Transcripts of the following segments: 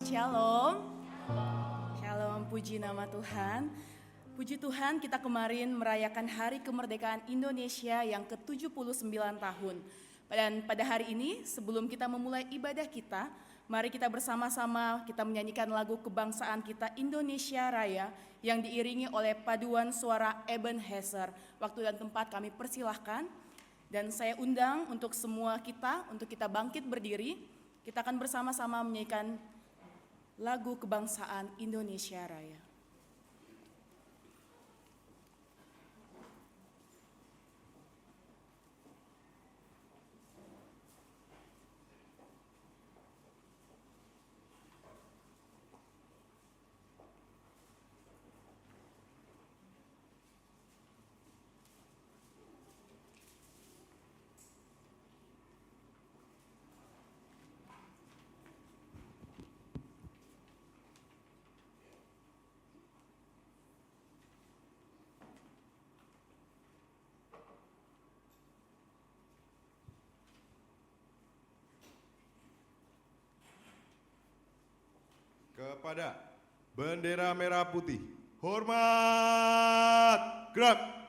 Shalom. Shalom, puji nama Tuhan. Puji Tuhan, kita kemarin merayakan Hari Kemerdekaan Indonesia yang ke-79 tahun. Dan pada hari ini, sebelum kita memulai ibadah kita, mari kita bersama-sama kita menyanyikan lagu kebangsaan kita Indonesia Raya yang diiringi oleh paduan suara Ebenezer. Waktu dan tempat kami persilahkan. Dan saya undang untuk semua kita, untuk kita bangkit berdiri. Kita akan bersama-sama menyanyikan lagu kebangsaan Indonesia Raya. Kepada bendera merah putih, hormat, gerak.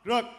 Gerak.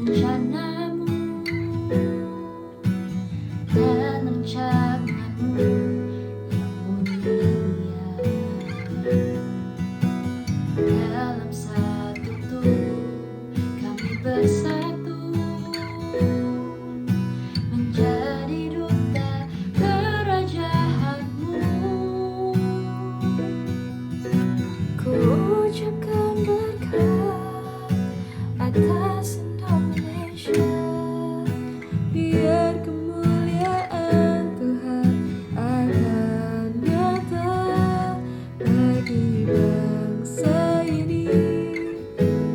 rencanamu dan rancanganmu yang mulia. Dalam satu tubuh kami bersatu menjadi duta kerajaanmu. Ku ucapkan berkat atas Indonesia, biar kemuliaan Tuhan akan nyata bagi bangsa ini.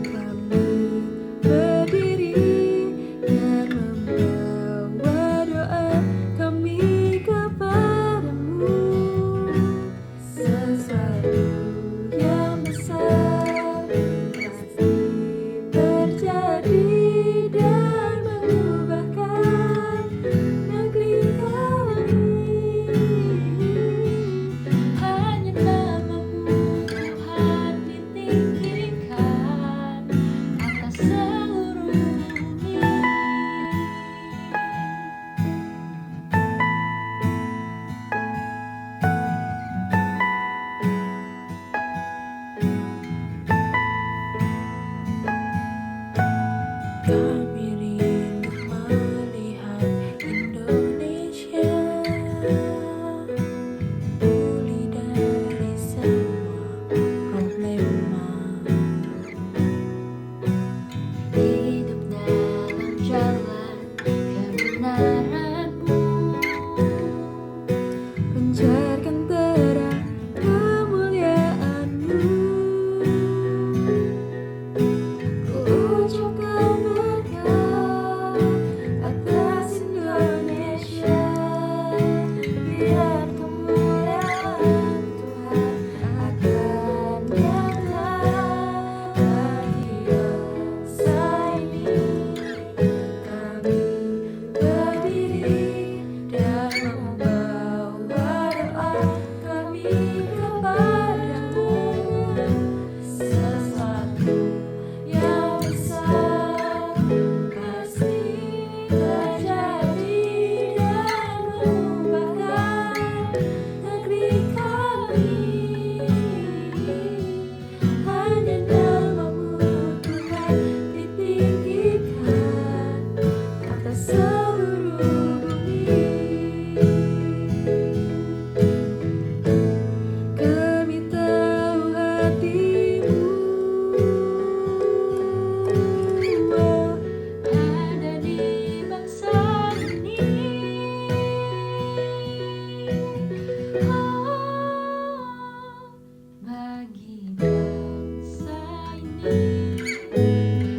Kami berdiri dan membawa doa kami kepadamu. Sesuatu yang besar pasti terjadi dan mengubahkan negeri kami. Hanya namamu Tuhan ditinggikan atas seluruh bumi. Kami rindu melihat Indonesia pulih dari semua problema, hidup dalam jalan kebenaranmu, pancarkan terang kemuliaanmu. Ucapkan berkat atas Indonesia, biar kemuliaan Tuhan akan nyata bagi bangsa ini. Kami berdiri dan membawa doa kami kepadamu. Sesuatu yang besar pasti terjadi dan mengubahkan negeri kami. Hanya namamu Tuhan ditinggikan atas seluruh bumi. Kami tahu hatimu ada di bangsa ini. Bagi bangsa ini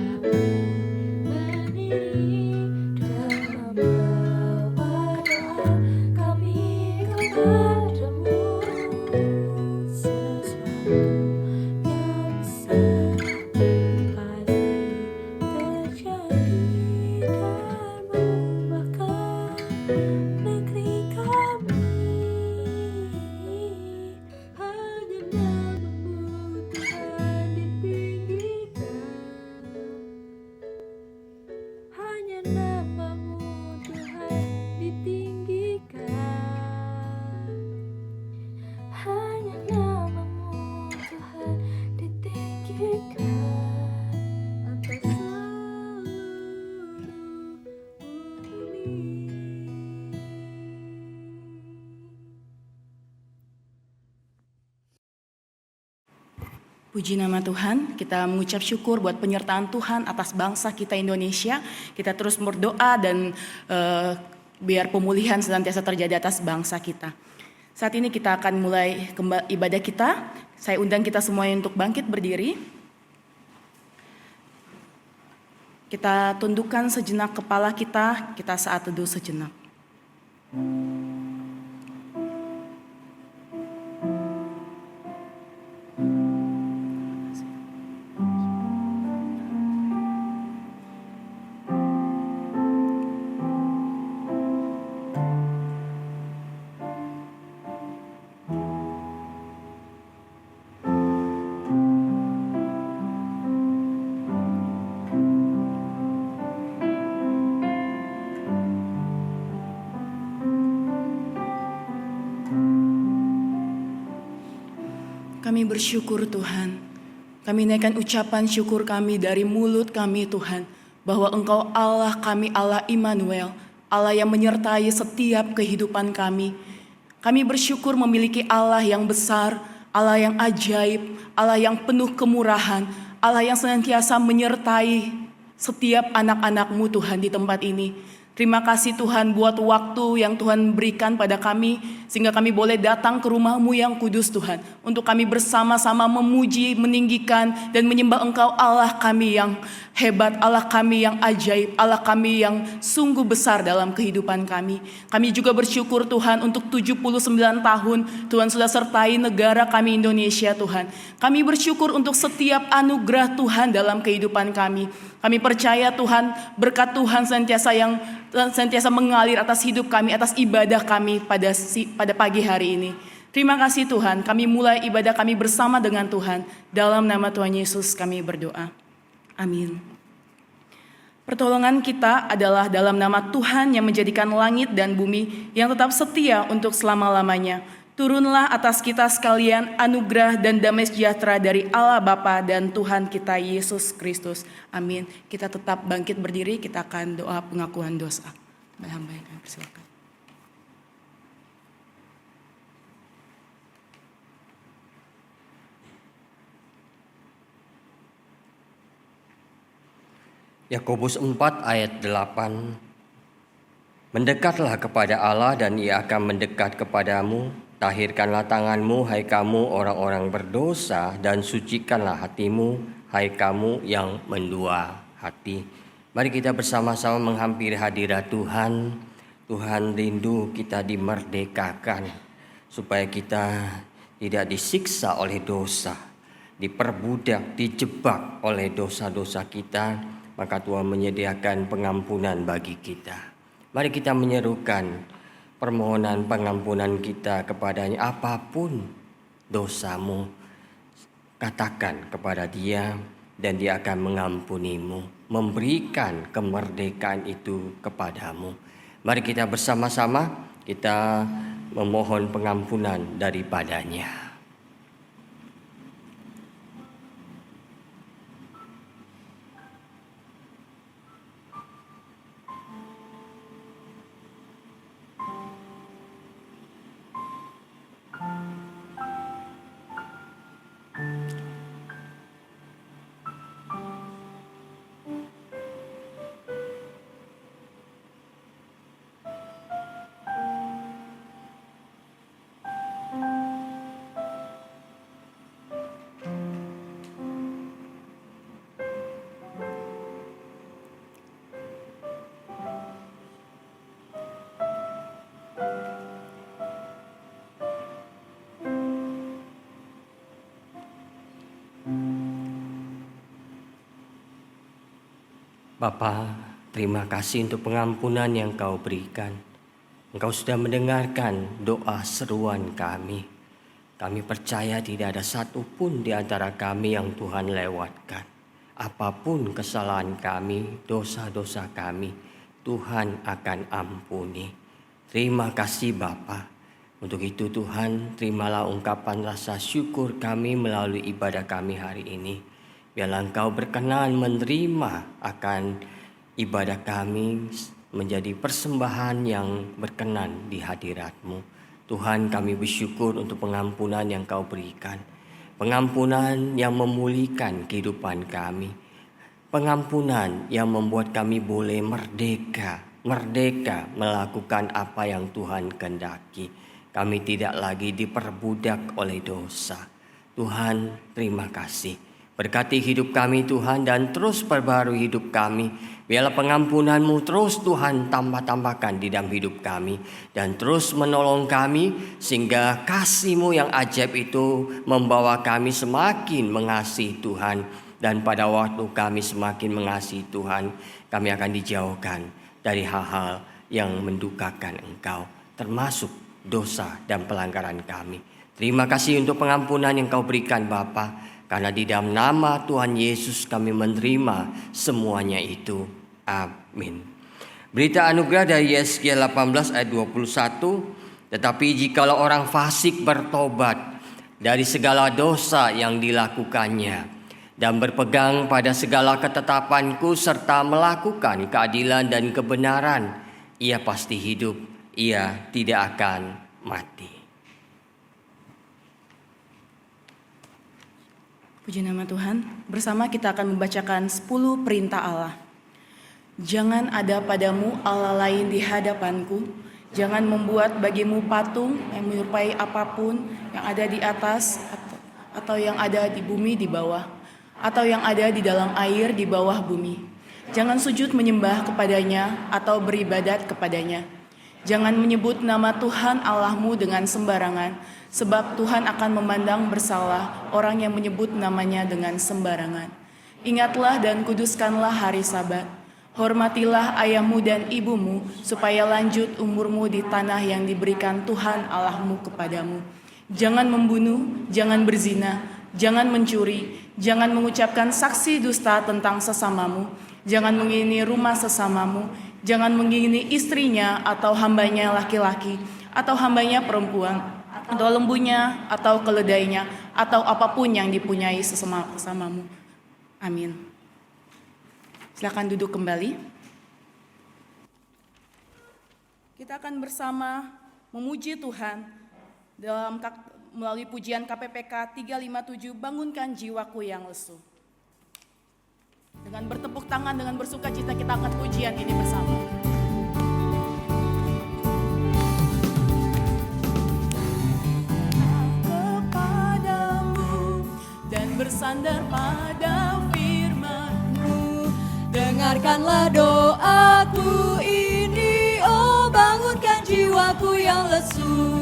kami berdiri dan membawa doa kami kepadamu. Sesuatu yang besar pasti terjadi dan mengubahkan negeri kami. Hanya namamu Tuhan ditinggikan. Hanya namamu Tuhan ditinggikan. Hanya namamu Tuhan ditinggikan atas seluruh bumi. Puji nama Tuhan, kita mengucap syukur buat penyertaan Tuhan atas bangsa kita Indonesia. Kita terus berdoa dan biar pemulihan senantiasa terjadi atas bangsa kita. Saat ini kita akan mulai ibadah kita. Saya undang kita semuanya untuk bangkit berdiri. Kita tundukkan sejenak kepala kita saat teduh sejenak. Kami bersyukur Tuhan. Kami naikkan ucapan syukur kami dari mulut kami Tuhan, bahwa Engkau Allah kami, Allah Immanuel, Allah yang menyertai setiap kehidupan kami. Kami bersyukur memiliki Allah yang besar, Allah yang ajaib, Allah yang penuh kemurahan, Allah yang senantiasa menyertai setiap anak-anak-Mu Tuhan di tempat ini. Terima kasih Tuhan buat waktu yang Tuhan berikan pada kami, sehingga kami boleh datang ke rumah-Mu yang kudus Tuhan, untuk kami bersama-sama memuji, meninggikan, dan menyembah Engkau Allah kami yang hebat, Allah kami yang ajaib, Allah kami yang sungguh besar dalam kehidupan kami. Kami juga bersyukur Tuhan untuk 79 tahun Tuhan sudah sertai negara kami Indonesia Tuhan. Kami bersyukur untuk setiap anugerah Tuhan dalam kehidupan kami. Kami percaya Tuhan, berkat Tuhan senantiasa mengalir atas hidup kami, atas ibadah kami pada pagi hari ini. Terima kasih Tuhan, kami mulai ibadah kami bersama dengan Tuhan. Dalam nama Tuhan Yesus kami berdoa. Amin. Pertolongan kita adalah dalam nama Tuhan yang menjadikan langit dan bumi, yang tetap setia untuk selama-lamanya. Turunlah atas kita sekalian anugerah dan damai sejahtera dari Allah Bapa dan Tuhan kita Yesus Kristus. Amin. Kita tetap bangkit berdiri, kita akan doa pengakuan dosa. Hamba yang kami persilakan. Yakobus 4 ayat 8. Mendekatlah kepada Allah dan Ia akan mendekat kepadamu. Tahirkanlah tanganmu, hai kamu orang-orang berdosa, dan sucikanlah hatimu, hai kamu yang mendua hati. Mari kita bersama-sama menghampiri hadirat Tuhan. Tuhan rindu kita dimerdekakan, supaya kita tidak disiksa oleh dosa, diperbudak, dijebak oleh dosa-dosa kita. Maka Tuhan menyediakan pengampunan bagi kita. Mari kita menyerukan permohonan pengampunan kita kepadanya. Apapun dosamu, katakan kepada Dia dan Dia akan mengampunimu, memberikan kemerdekaan itu kepadamu. Mari kita bersama-sama kita memohon pengampunan daripadanya. Bapa, terima kasih untuk pengampunan yang Kau berikan. Engkau sudah mendengarkan doa seruan kami. Kami percaya tidak ada satu pun di antara kami yang Tuhan lewatkan. Apapun kesalahan kami, dosa-dosa kami, Tuhan akan ampuni. Terima kasih Bapa. Untuk itu Tuhan, terimalah ungkapan rasa syukur kami melalui ibadah kami hari ini. Biarlah Engkau berkenan menerima akan ibadah kami menjadi persembahan yang berkenan di hadirat-Mu. Tuhan, kami bersyukur untuk pengampunan yang Kau berikan. Pengampunan yang memulihkan kehidupan kami. Pengampunan yang membuat kami boleh merdeka melakukan apa yang Tuhan kehendaki. Kami tidak lagi diperbudak oleh dosa. Tuhan, terima kasih. Berkati hidup kami Tuhan dan terus perbarui hidup kami. Biarlah pengampunan-Mu terus Tuhan tambah-tambahkan di dalam hidup kami. Dan terus menolong kami sehingga kasih-Mu yang ajaib itu membawa kami semakin mengasihi Tuhan. Dan pada waktu kami semakin mengasihi Tuhan, kami akan dijauhkan dari hal-hal yang mendukakan Engkau, termasuk dosa dan pelanggaran kami. Terima kasih untuk pengampunan yang Kau berikan Bapa. Karena di dalam nama Tuhan Yesus kami menerima semuanya itu. Amin. Berita anugerah dari Yesaya 18 ayat 21. Tetapi jikalau orang fasik bertobat, dari segala dosa yang dilakukannya, dan berpegang pada segala ketetapanku serta melakukan keadilan dan kebenaran, ia pasti hidup, ia tidak akan mati. Puji nama Tuhan, bersama kita akan membacakan 10 perintah Allah. Jangan ada padamu Allah lain di hadapanku, jangan membuat bagimu patung yang menyerupai apapun yang ada di atas atau yang ada di bumi di bawah, atau yang ada di dalam air di bawah bumi. Jangan sujud menyembah kepadanya atau beribadat kepadanya. Jangan menyebut nama Tuhan Allahmu dengan sembarangan, sebab Tuhan akan memandang bersalah orang yang menyebut namanya dengan sembarangan. Ingatlah dan kuduskanlah hari Sabat. Hormatilah ayahmu dan ibumu, supaya lanjut umurmu di tanah yang diberikan Tuhan Allahmu kepadamu. Jangan membunuh, jangan berzina, jangan mencuri, jangan mengucapkan saksi dusta tentang sesamamu, jangan mengingini rumah sesamamu, jangan mengingini istrinya atau hambanya laki-laki, atau hambanya perempuan, atau lembunya, atau keledainya, atau apapun yang dipunyai sesamamu. Amin. Silakan duduk kembali. Kita akan bersama memuji Tuhan melalui pujian KPPK 357, bangunkan jiwaku yang lesu. Dengan bertepuk tangan, dengan bersuka cita kita angkat pujian ini bersama. Kepadamu dan bersandar pada firman-Mu, dengarkanlah doaku ini, oh bangunkan jiwaku yang lesu.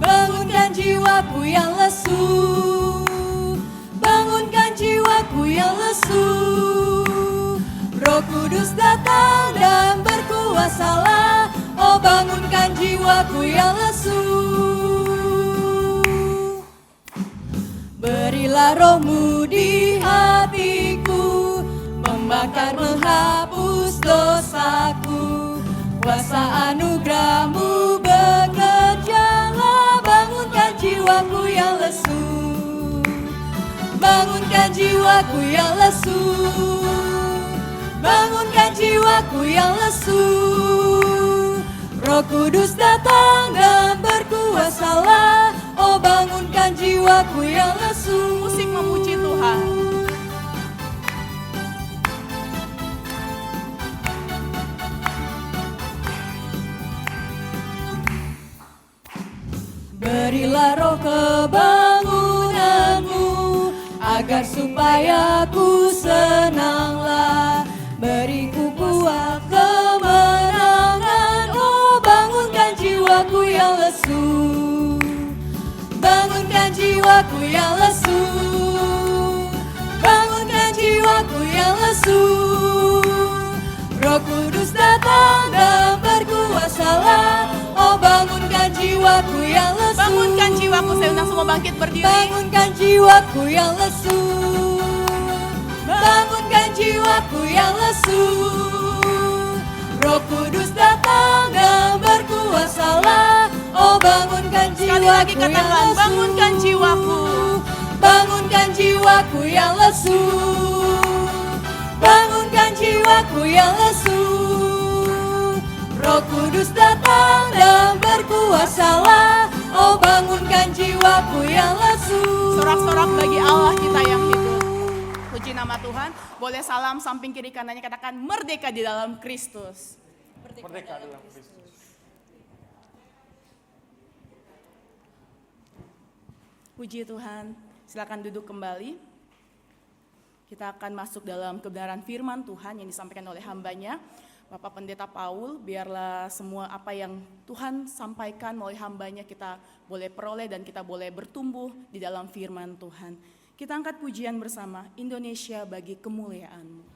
Bangunkan jiwaku yang lesu, bangunkan jiwaku yang lesu. Roh Kudus datang dan berkuasalah, oh bangunkan jiwaku yang lesu. Berilah roh-Mu di hatiku, membakar menghapus dosaku. Kuasa anugerah-Mu bekerjalah, bangunkan jiwaku yang lesu. Bangunkan jiwaku yang lesu, bangunkan jiwaku yang lesu. Roh Kudus datang dan berkuasalah, oh bangunkan jiwaku yang lesu. Musik memuji Tuhan. Berilah roh kebangunan-Mu, agar supaya ku senanglah. Beriku kuat kemenangan, oh bangunkan jiwaku yang lesu. Bangunkan jiwaku yang lesu, bangunkan jiwaku yang lesu. Roh Kudus datang dan berkuasalah, oh bangunkan jiwaku yang lesu. Bangunkan jiwaku, saya undang semua bangkit berdiri. Bangunkan jiwaku yang lesu, bangunkan jiwaku yang lesu. Roh Kudus datang dan berkuasalah, oh bangunkan jiwaku. Sekali lagi katakan, bangunkan jiwaku. Bangunkan jiwaku yang lesu, bangunkan jiwaku yang lesu. Roh Kudus datang dan berkuasalah, oh bangunkan jiwaku yang lesu. Sorak-sorak bagi Allah kita yang hidup. Puji nama Tuhan. Boleh salam samping kiri kanannya, katakan merdeka di dalam Kristus. Merdeka di dalam Kristus. Puji Tuhan. Silakan duduk kembali. Kita akan masuk dalam kebenaran firman Tuhan yang disampaikan oleh hambanya, Bapak Pendeta Paul. Biarlah semua apa yang Tuhan sampaikan melalui hambanya kita boleh peroleh dan kita boleh bertumbuh di dalam firman Tuhan. Kita angkat pujian bersama, Indonesia bagi kemuliaan-Mu.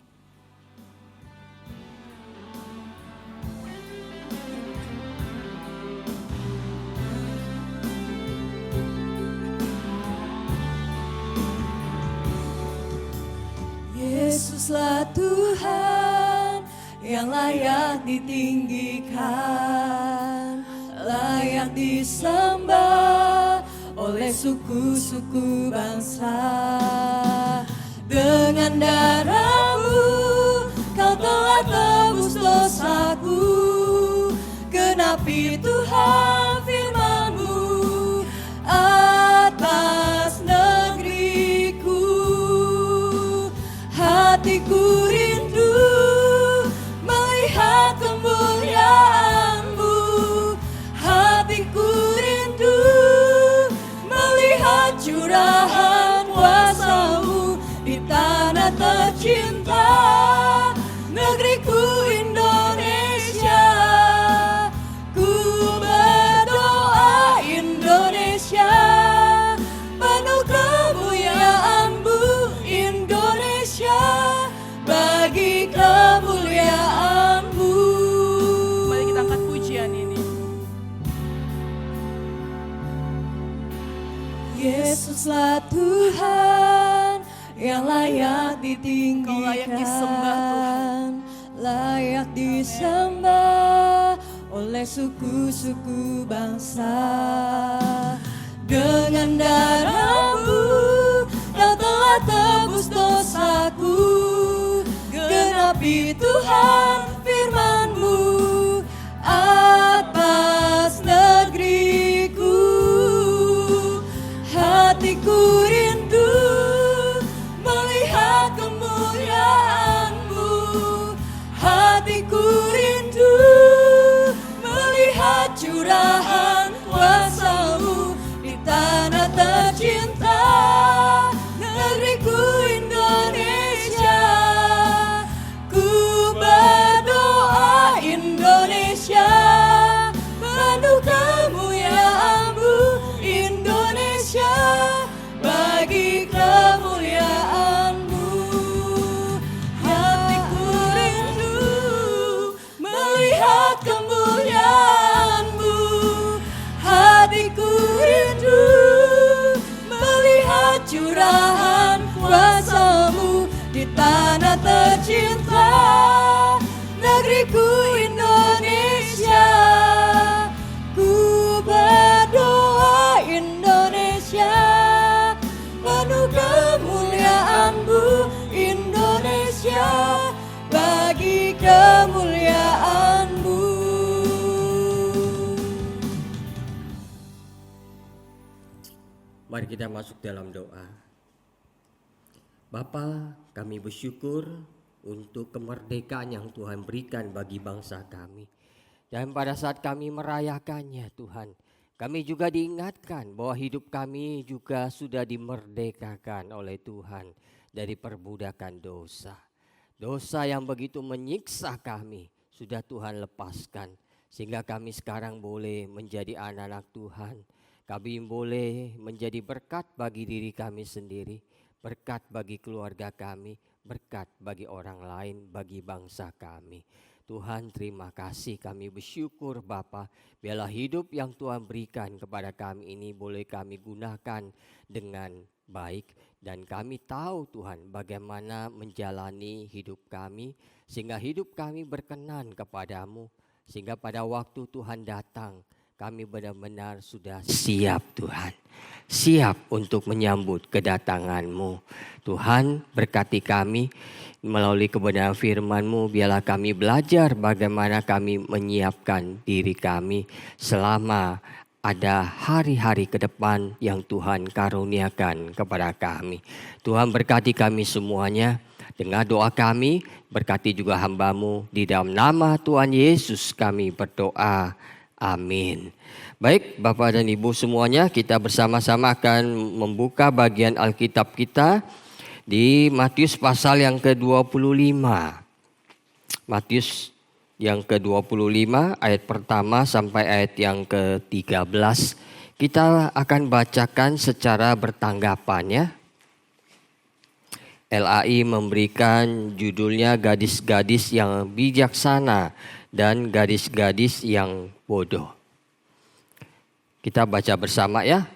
Yesuslah Tuhan yang layak ditinggikan, layak disembah oleh suku-suku bangsa. Dengan darah-Mu Kau telah tebus dosaku. Genapi Tuhan firman-Mu atas negeriku. Hatiku rindu melihat kemuliaan-Mu. Hatiku rindu melihat curahan kuasa-Mu di tanah tercinta, negeriku Indonesia. Ku berdoa Indonesia, penuh kemuliaan-Mu Indonesia, bagi kemuliaan-Mu. Mari kita angkat pujian ini. Yesuslah Tuhan yang layak ditinggikan, Kau layak disembah, Tuhan. layak disembah oleh suku-suku bangsa. Dengan darah-Mu Kau telah tebus dosaku. Genapi Tuhan firman-Mu atas negeriku. Hatiku rindu melihat kemuliaan-Mu. Hatiku rindu melihat curahan kuasa-Mu di tanah tercinta, negeriku Indonesia. Ku berdoa Indonesia, penuh kemuliaan-Mu Indonesia, bagi kemuliaan-Mu. Hatiku rindu melihat kemuliaan-Mu. Hatiku rindu melihat curahan kuasa-Mu di tanah tercinta, negeriku Indonesia. Ku berdoa Indonesia, penuh kemuliaan-Mu Indonesia, bagi kemuliaan-Mu. Mari kita masuk dalam doa. Bapa, kami bersyukur untuk kemerdekaan yang Tuhan berikan bagi bangsa kami. Dan pada saat kami merayakannya Tuhan, kami juga diingatkan bahwa hidup kami juga sudah dimerdekakan oleh Tuhan dari perbudakan dosa. Dosa yang begitu menyiksa kami sudah Tuhan lepaskan, sehingga kami sekarang boleh menjadi anak-anak Tuhan. Kami boleh menjadi berkat bagi diri kami sendiri, berkat bagi keluarga kami, berkat bagi orang lain, bagi bangsa kami. Tuhan, terima kasih, kami bersyukur Bapa, biarlah hidup yang Tuhan berikan kepada kami ini boleh kami gunakan dengan baik. Dan kami tahu Tuhan bagaimana menjalani hidup kami, sehingga hidup kami berkenan kepadamu. Sehingga pada waktu Tuhan datang, kami benar-benar sudah siap Tuhan. Siap untuk menyambut kedatangan-Mu. Tuhan, berkati kami melalui kebenaran firman-Mu. Biarlah kami belajar bagaimana kami menyiapkan diri kami selama ada hari-hari ke depan yang Tuhan karuniakan kepada kami. Tuhan, berkati kami semuanya. Dengar doa kami, berkati juga hamba-Mu. Di dalam nama Tuhan Yesus kami berdoa. Amin. Baik, Bapak dan Ibu semuanya, kita bersama-sama akan membuka bagian Alkitab kita di Matius pasal yang ke-25. Matius yang ke-25 ayat pertama sampai ayat yang ke-13. Kita akan bacakan secara bertanggapan ya. LAI memberikan judulnya gadis-gadis yang bijaksana dan gadis-gadis yang bodoh. Kita baca bersama ya.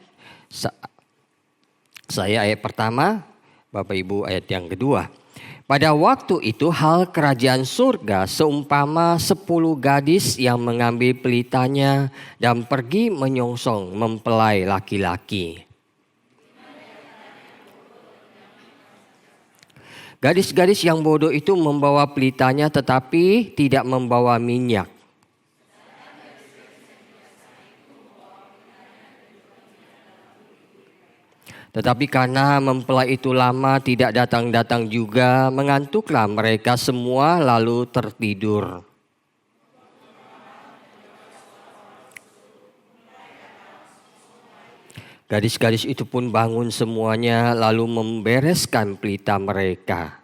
Saya ayat pertama, Bapak Ibu ayat yang kedua. Pada waktu itu hal kerajaan surga seumpama 10 gadis yang mengambil pelitanya dan pergi menyongsong mempelai laki-laki. Gadis-gadis yang bodoh itu membawa pelitanya tetapi tidak membawa minyak. Tetapi karena mempelai itu lama tidak datang-datang juga, mengantuklah mereka semua lalu tertidur. Gadis-gadis itu pun bangun semuanya lalu membereskan pelita mereka.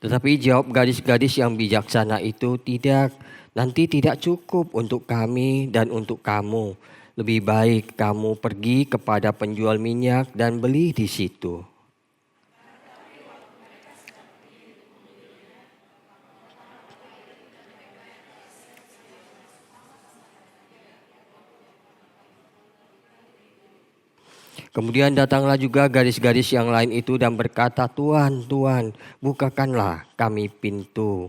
Tetapi jawab gadis-gadis yang bijaksana itu, tidak, nanti tidak cukup untuk kami dan untuk kamu. Lebih baik kamu pergi kepada penjual minyak dan beli di situ. Kemudian datanglah juga gadis-gadis yang lain itu dan berkata, Tuan, Tuan, bukakanlah kami pintu.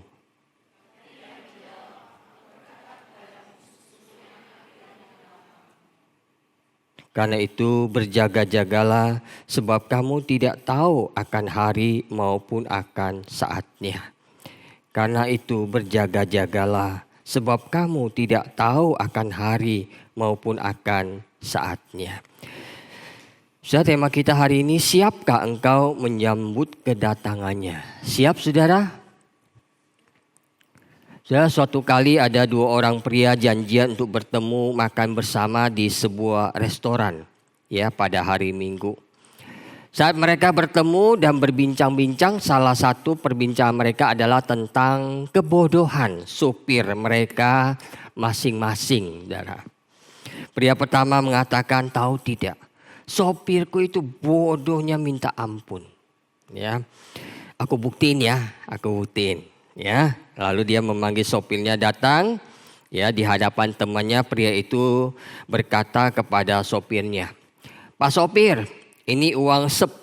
Karena itu berjaga-jagalah, sebab kamu tidak tahu akan hari maupun akan saatnya. Karena itu berjaga-jagalah, sebab kamu tidak tahu akan hari maupun akan saatnya. Saudara, tema kita hari ini, siapkah engkau menyambut kedatangannya? Siap, saudara? Saudara, suatu kali ada 2 orang pria janjian untuk bertemu makan bersama di sebuah restoran ya pada hari Minggu. Saat mereka bertemu dan berbincang-bincang, salah satu perbincangan mereka adalah tentang kebodohan supir mereka masing-masing, saudara. Pria pertama mengatakan, tahu tidak, sopirku itu bodohnya minta ampun. Ya, aku buktiin ya. Ya, lalu dia memanggil sopirnya datang. Ya, di hadapan temannya pria itu berkata kepada sopirnya, Pak sopir, ini uang 10.000.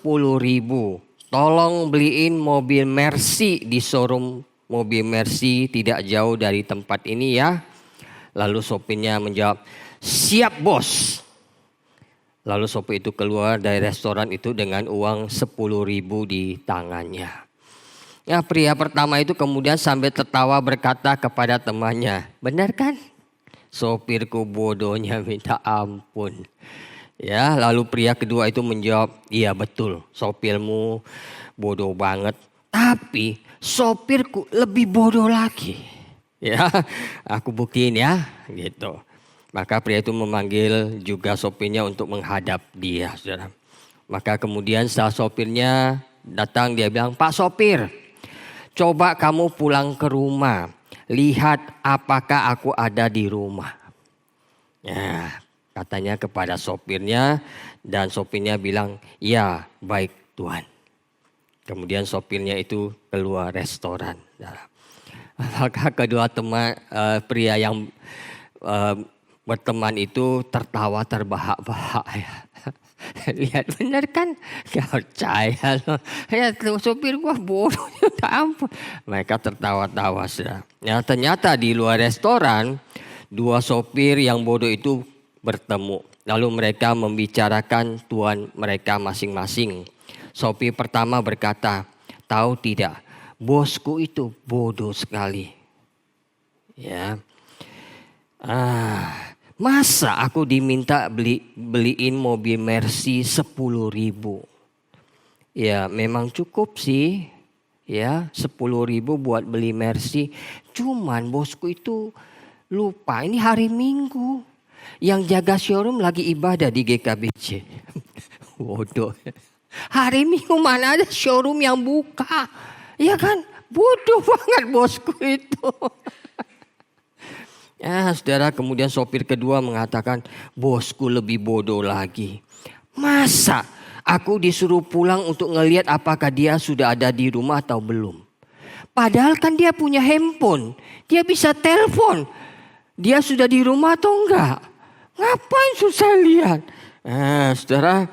Tolong beliin mobil Mercy di showroom mobil Mercy tidak jauh dari tempat ini ya. Lalu sopirnya menjawab, siap bos. Lalu sopir itu keluar dari restoran itu dengan uang 10.000 di tangannya. Ya, pria pertama itu kemudian sambil tertawa berkata kepada temannya, benar kan? Sopirku bodohnya minta ampun. Ya, lalu pria kedua itu menjawab, iya betul, sopirmu bodoh banget. Tapi sopirku lebih bodoh lagi. Ya, aku buktiin ya, gitu. Maka pria itu memanggil juga sopirnya untuk menghadap dia, saudara. Maka kemudian setelah sopirnya datang, dia bilang, Pak sopir, coba kamu pulang ke rumah. Lihat apakah aku ada di rumah. Ya, katanya kepada sopirnya, dan sopirnya bilang, ya baik Tuhan. Kemudian sopirnya itu keluar restoran. Maka kedua teman pria yang berteman itu tertawa terbahak-bahak ya. Lihat benar kan? Gak percaya loh. Ya, sopir gua bodoh, tak ampun. Mereka tertawa-tawa sudah. Ya, ternyata di luar restoran 2 sopir yang bodoh itu bertemu. Lalu mereka membicarakan tuan mereka masing-masing. Sopir pertama berkata, tahu tidak, bosku itu bodoh sekali. Ya. Masa aku diminta beliin mobil Mercy 10.000? Ya memang cukup sih. Ya 10.000 buat beli Mercy. Cuman bosku itu lupa ini hari Minggu. Yang jaga showroom lagi ibadah di GKBC. Bodoh. Hari Minggu mana ada showroom yang buka. Ya kan? Bodoh banget bosku itu. Ya, saudara, kemudian sopir kedua mengatakan, bosku lebih bodoh lagi. Masa aku disuruh pulang untuk ngelihat apakah dia sudah ada di rumah atau belum. Padahal kan dia punya handphone, dia bisa telepon. Dia sudah di rumah atau enggak? Ngapain susah lihat? Saudara,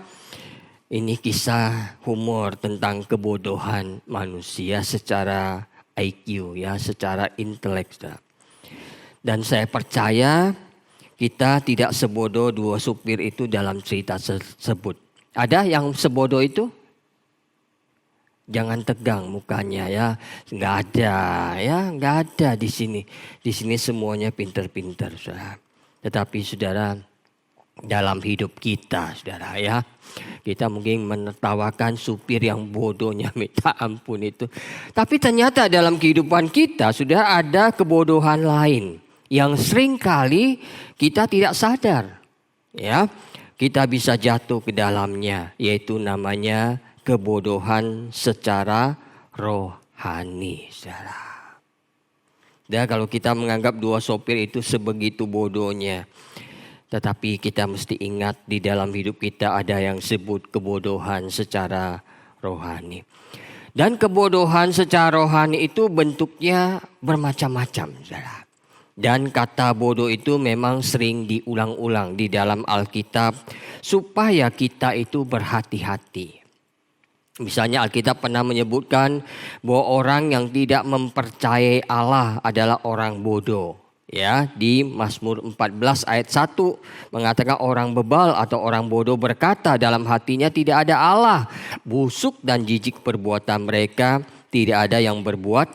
ini kisah humor tentang kebodohan manusia secara IQ ya, secara intelek. Saudara. Dan saya percaya kita tidak sebodoh dua supir itu dalam cerita tersebut. Ada yang sebodoh itu? Jangan tegang mukanya ya, nggak ada ya, nggak ada di sini. Di sini semuanya pinter-pinter, saudara. Tetapi saudara, dalam hidup kita, saudara ya, kita mungkin menertawakan supir yang bodohnya minta ampun itu. Tapi ternyata dalam kehidupan kita sudah ada kebodohan lain yang sering kali kita tidak sadar, ya, kita bisa jatuh ke dalamnya, yaitu namanya kebodohan secara rohani, saudara. Dan kalau kita menganggap dua sopir itu sebegitu bodohnya, tetapi kita mesti ingat di dalam hidup kita ada yang sebut kebodohan secara rohani. Dan kebodohan secara rohani itu bentuknya bermacam-macam, saudara. Dan kata bodoh itu memang sering diulang-ulang di dalam Alkitab supaya kita itu berhati-hati. Misalnya Alkitab pernah menyebutkan bahwa orang yang tidak mempercayai Allah adalah orang bodoh. Ya, di Mazmur 14 ayat 1 mengatakan orang bebal atau orang bodoh berkata dalam hatinya tidak ada Allah. Busuk dan jijik perbuatan mereka, tidak ada yang berbuat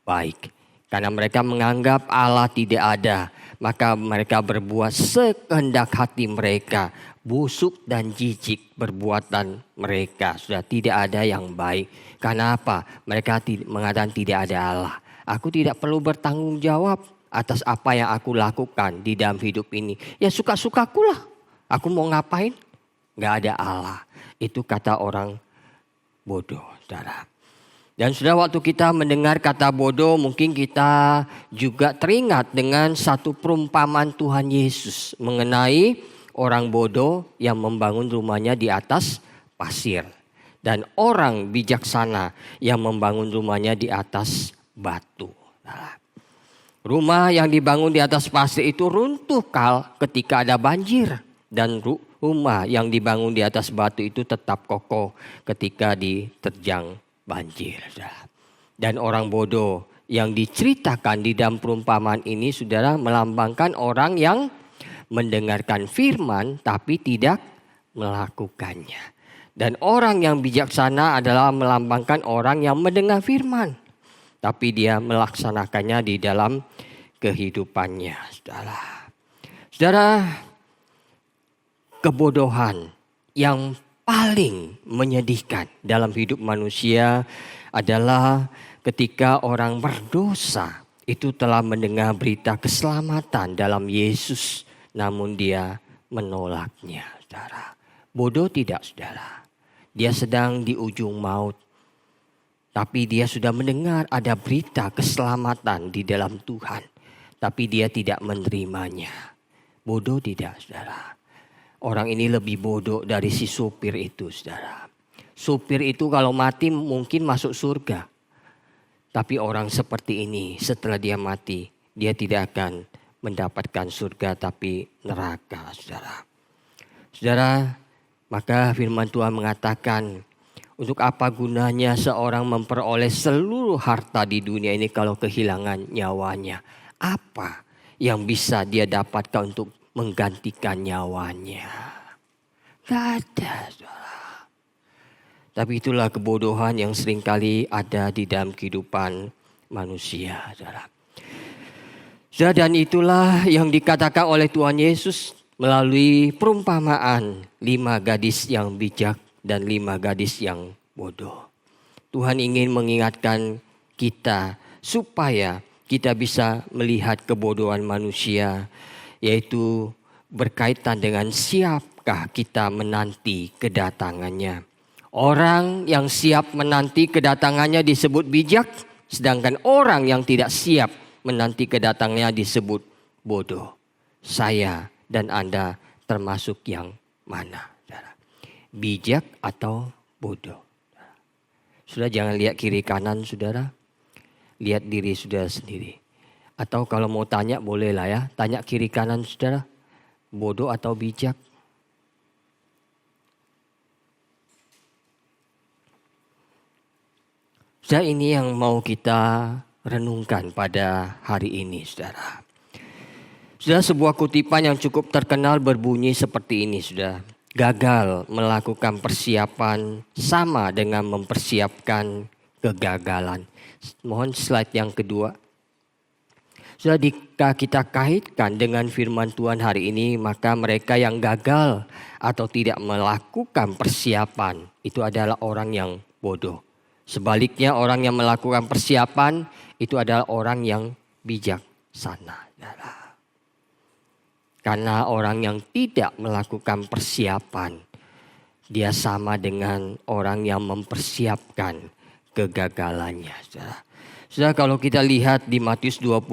baik. Karena mereka menganggap Allah tidak ada, maka mereka berbuat sekehendak hati mereka. Busuk dan jijik perbuatan mereka, sudah tidak ada yang baik. Karena apa? Mereka mengatakan tidak ada Allah. Aku tidak perlu bertanggung jawab atas apa yang aku lakukan di dalam hidup ini. Ya suka-sukakulah. Aku mau ngapain? Gak ada Allah. Itu kata orang bodoh, saudara. Dan sudah waktu kita mendengar kata bodoh, mungkin kita juga teringat dengan satu perumpamaan Tuhan Yesus mengenai orang bodoh yang membangun rumahnya di atas pasir. Dan orang bijaksana yang membangun rumahnya di atas batu. Nah, rumah yang dibangun di atas pasir itu runtuh ketika ada banjir. Dan rumah yang dibangun di atas batu itu tetap kokoh ketika diterjang banjir. Dan orang bodoh yang diceritakan di dalam perumpamaan ini, saudara, melambangkan orang yang mendengarkan firman tapi tidak melakukannya. Dan orang yang bijaksana adalah melambangkan orang yang mendengar firman tapi dia melaksanakannya di dalam kehidupannya. Saudara, kebodohan yang paling menyedihkan dalam hidup manusia adalah ketika orang berdosa itu telah mendengar berita keselamatan dalam Yesus, namun dia menolaknya, saudara. Bodoh tidak, saudara. Dia sedang di ujung maut. Tapi dia sudah mendengar ada berita keselamatan di dalam Tuhan. Tapi dia tidak menerimanya. Bodoh tidak, saudara. Orang ini lebih bodoh dari si supir itu, saudara. Supir itu kalau mati mungkin masuk surga. Tapi orang seperti ini setelah dia mati, dia tidak akan mendapatkan surga tapi neraka, saudara. Saudara, maka firman Tuhan mengatakan, untuk apa gunanya seorang memperoleh seluruh harta di dunia ini kalau kehilangan nyawanya? Apa yang bisa dia dapatkan untuk menggantikan nyawanya? Gak ada, saudara. Tapi itulah kebodohan yang seringkali ada di dalam kehidupan manusia, saudara. Dan itulah yang dikatakan oleh Tuhan Yesus melalui perumpamaan 5 gadis yang bijak dan 5 gadis yang bodoh. Tuhan ingin mengingatkan kita supaya kita bisa melihat kebodohan manusia, yaitu berkaitan dengan siapkah kita menanti kedatangannya. Orang yang siap menanti kedatangannya disebut bijak, sedangkan orang yang tidak siap menanti kedatangannya disebut bodoh. Saya dan Anda termasuk yang mana? Bijak atau bodoh? Sudah jangan lihat kiri kanan, saudara. Lihat diri saudara sendiri. Atau kalau mau tanya boleh lah ya, tanya kiri kanan saudara, bodoh atau bijak? Saudara, ini yang mau kita renungkan pada hari ini saudara. Saudara, sebuah kutipan yang cukup terkenal berbunyi seperti ini saudara. Gagal melakukan persiapan sama dengan mempersiapkan kegagalan. Mohon slide yang kedua. Saudara, jika kita kaitkan dengan firman Tuhan hari ini, maka mereka yang gagal atau tidak melakukan persiapan itu adalah orang yang bodoh. Sebaliknya orang yang melakukan persiapan itu adalah orang yang bijaksana. Karena orang yang tidak melakukan persiapan, dia sama dengan orang yang mempersiapkan kegagalannya. Saudara, kalau kita lihat di Matius 25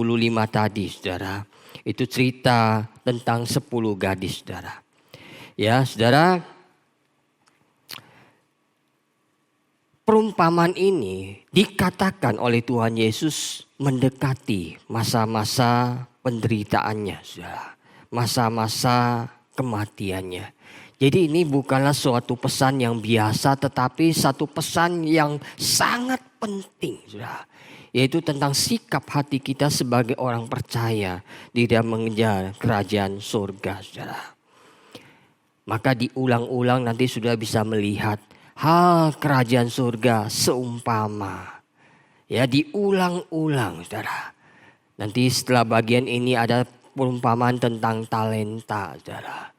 tadi, saudara, itu cerita tentang 10 gadis, saudara. Ya, saudara, perumpamaan ini dikatakan oleh Tuhan Yesus mendekati masa-masa penderitaannya, saudara. Masa-masa kematiannya. Jadi ini bukanlah suatu pesan yang biasa, tetapi satu pesan yang sangat penting, saudara. Yaitu tentang sikap hati kita sebagai orang percaya di dalam mengejar kerajaan surga, saudara. Maka diulang-ulang nanti sudah bisa melihat hal kerajaan surga seumpama. Ya, diulang-ulang, saudara. Nanti setelah bagian ini ada perumpamaan tentang talenta, saudara.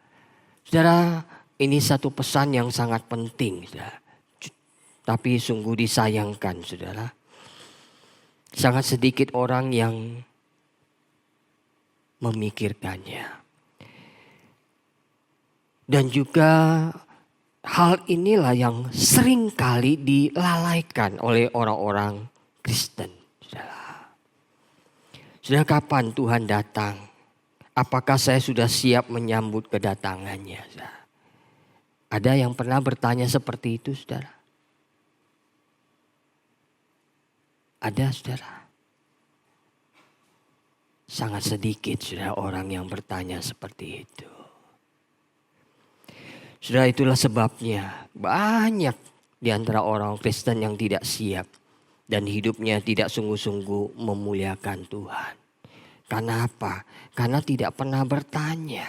Saudara, ini satu pesan yang sangat penting, saudara. Tapi sungguh disayangkan, saudara. Sangat sedikit orang yang memikirkannya. Dan juga hal inilah yang sering kali dilalaikan oleh orang-orang Kristen, saudara. Saudara, kapan Tuhan datang? Apakah saya sudah siap menyambut kedatangannya? Ada yang pernah bertanya seperti itu, saudara? Ada, saudara? Sangat sedikit, saudara, orang yang bertanya seperti itu. Saudara, itulah sebabnya banyak di antara orang Kristen yang tidak siap dan hidupnya tidak sungguh-sungguh memuliakan Tuhan. Karena apa? Karena tidak pernah bertanya,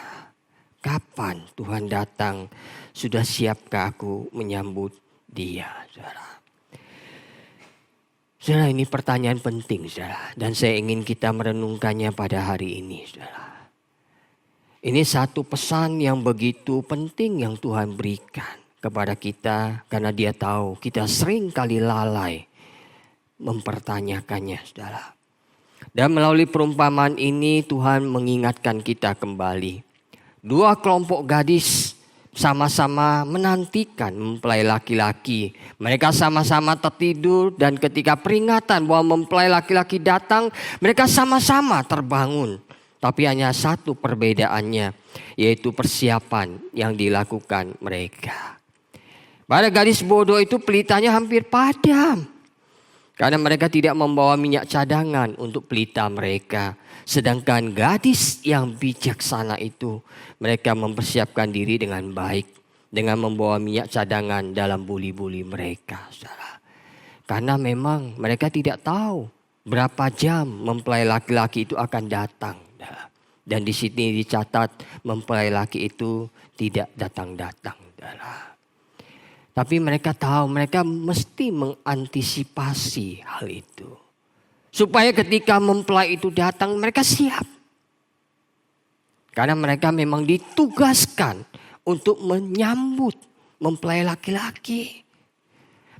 kapan Tuhan datang? Sudah siapkah aku menyambut Dia, saudara? Saudara, ini pertanyaan penting, saudara. Dan saya ingin kita merenungkannya pada hari ini, saudara. Ini satu pesan yang begitu penting yang Tuhan berikan kepada kita. Karena Dia tahu kita sering kali lalai mempertanyakannya, saudara. Dan melalui perumpamaan ini Tuhan mengingatkan kita kembali. 2 kelompok gadis sama-sama menantikan mempelai laki-laki. Mereka sama-sama tertidur dan ketika peringatan bahwa mempelai laki-laki datang, mereka sama-sama terbangun. Tapi hanya satu perbedaannya, yaitu persiapan yang dilakukan mereka. Pada gadis bodoh itu pelitanya hampir padam. Karena mereka tidak membawa minyak cadangan untuk pelita mereka. Sedangkan gadis yang bijaksana itu, mereka mempersiapkan diri dengan baik. Dengan membawa minyak cadangan dalam buli-buli mereka, saudara. Karena memang mereka tidak tahu berapa jam mempelai laki-laki itu akan datang. Dan di sini dicatat mempelai laki itu tidak datang-datang, saudara. Tapi mereka tahu, mereka mesti mengantisipasi hal itu. Supaya ketika mempelai itu datang, mereka siap. Karena mereka memang ditugaskan untuk menyambut mempelai laki-laki.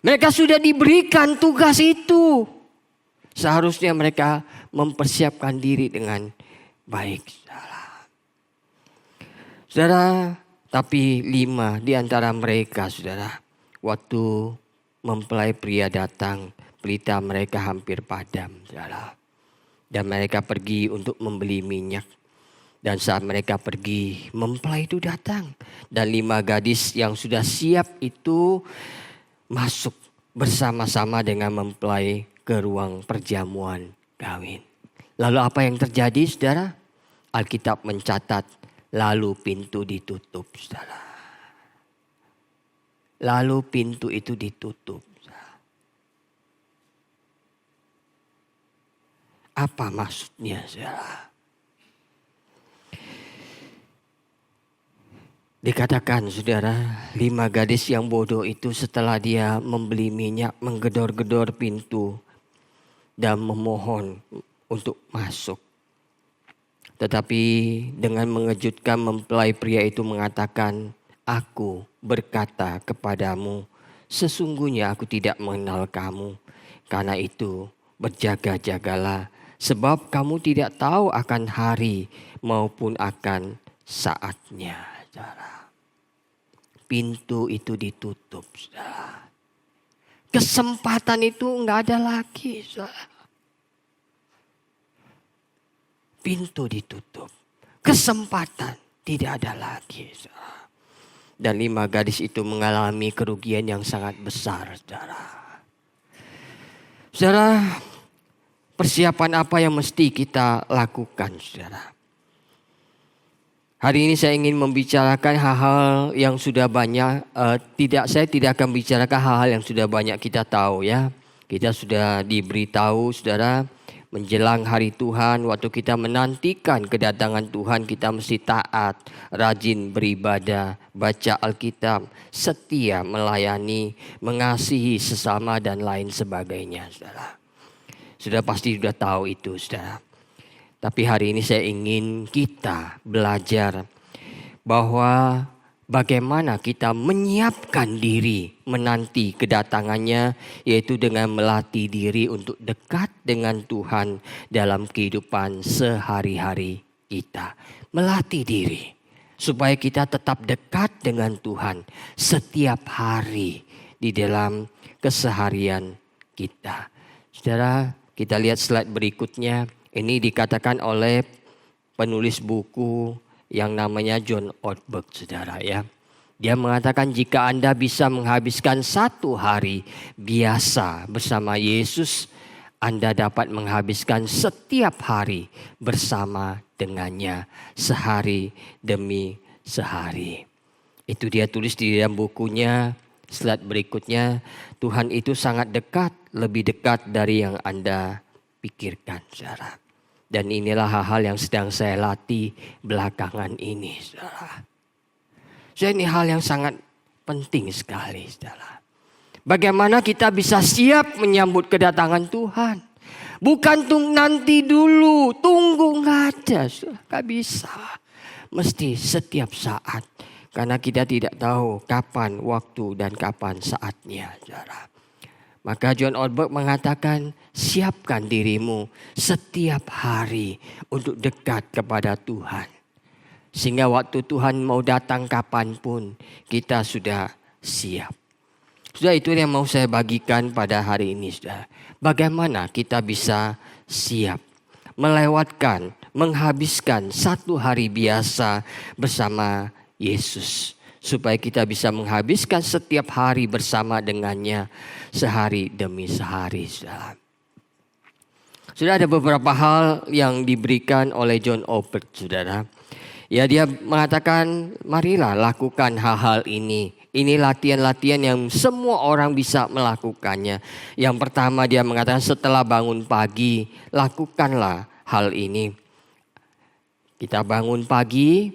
Mereka sudah diberikan tugas itu. Seharusnya mereka mempersiapkan diri dengan baik. Saudara, tapi 5 di antara mereka, saudara, waktu mempelai pria datang, pelita mereka hampir padam, saudara. Dan mereka pergi untuk membeli minyak. Dan saat mereka pergi, mempelai itu datang. Dan 5 gadis yang sudah siap itu masuk bersama-sama dengan mempelai ke ruang perjamuan kawin. Lalu apa yang terjadi, saudara? Alkitab mencatat, lalu pintu ditutup, saudara. Lalu pintu itu ditutup. Apa maksudnya, saudara? Dikatakan, saudara, 5 gadis yang bodoh itu setelah dia membeli minyak menggedor-gedor pintu dan memohon untuk masuk. Tetapi dengan mengejutkan mempelai pria itu mengatakan, aku berkata kepadamu, sesungguhnya aku tidak mengenal kamu. Karena itu berjaga-jagalah, sebab kamu tidak tahu akan hari maupun akan saatnya. Saudara. Pintu itu ditutup. Saudara. Kesempatan itu enggak ada lagi. Saudara. Pintu ditutup. Kesempatan tidak ada lagi. Saudara. Dan 5 gadis itu mengalami kerugian yang sangat besar. Saudara. Saudara, persiapan apa yang mesti kita lakukan, saudara? Hari ini saya ingin membicarakan hal-hal yang sudah banyak. Saya tidak akan bicarakan hal-hal yang sudah banyak kita tahu, ya. Kita sudah diberitahu, saudara, menjelang hari Tuhan, waktu kita menantikan kedatangan Tuhan, kita mesti taat, rajin beribadah, baca Alkitab, setia melayani, mengasihi sesama dan lain sebagainya, saudara. Sudah pasti sudah tahu itu, saudara. Tapi hari ini saya ingin kita belajar bahwa bagaimana kita menyiapkan diri menanti kedatangannya, yaitu dengan melatih diri untuk dekat dengan Tuhan dalam kehidupan sehari-hari kita. Melatih diri supaya kita tetap dekat dengan Tuhan setiap hari di dalam keseharian kita. Saudara, kita lihat slide berikutnya. Ini dikatakan oleh penulis buku yang namanya John Ortberg, saudara, ya. Dia mengatakan jika Anda bisa menghabiskan 1 hari biasa bersama Yesus, Anda dapat menghabiskan setiap hari bersama dengannya sehari demi sehari. Itu dia tulis di dalam bukunya. Slide berikutnya, Tuhan itu sangat dekat, lebih dekat dari yang Anda pikirkan, saudara. Dan inilah hal-hal yang sedang saya latih belakangan ini, saudara. Jadi ini hal yang sangat penting sekali, saudara. Bagaimana kita bisa siap menyambut kedatangan Tuhan. Bukan nanti dulu, tunggu nggak ada, nggak bisa. Mesti setiap saat. Karena kita tidak tahu kapan waktu dan kapan saatnya, saudara. Maka John Ortberg mengatakan, siapkan dirimu setiap hari untuk dekat kepada Tuhan. Sehingga waktu Tuhan mau datang kapanpun, kita sudah siap. Sudah, itu yang mau saya bagikan pada hari ini, saudara. Bagaimana kita bisa siap melewatkan, menghabiskan 1 hari biasa bersama Yesus. Supaya kita bisa menghabiskan setiap hari bersama dengannya sehari demi sehari. Sudah ada beberapa hal yang diberikan oleh John Ortberg, saudara. Ya, dia mengatakan marilah lakukan hal-hal ini. Ini latihan-latihan yang semua orang bisa melakukannya. Yang pertama dia mengatakan setelah bangun pagi, lakukanlah hal ini. Kita bangun pagi,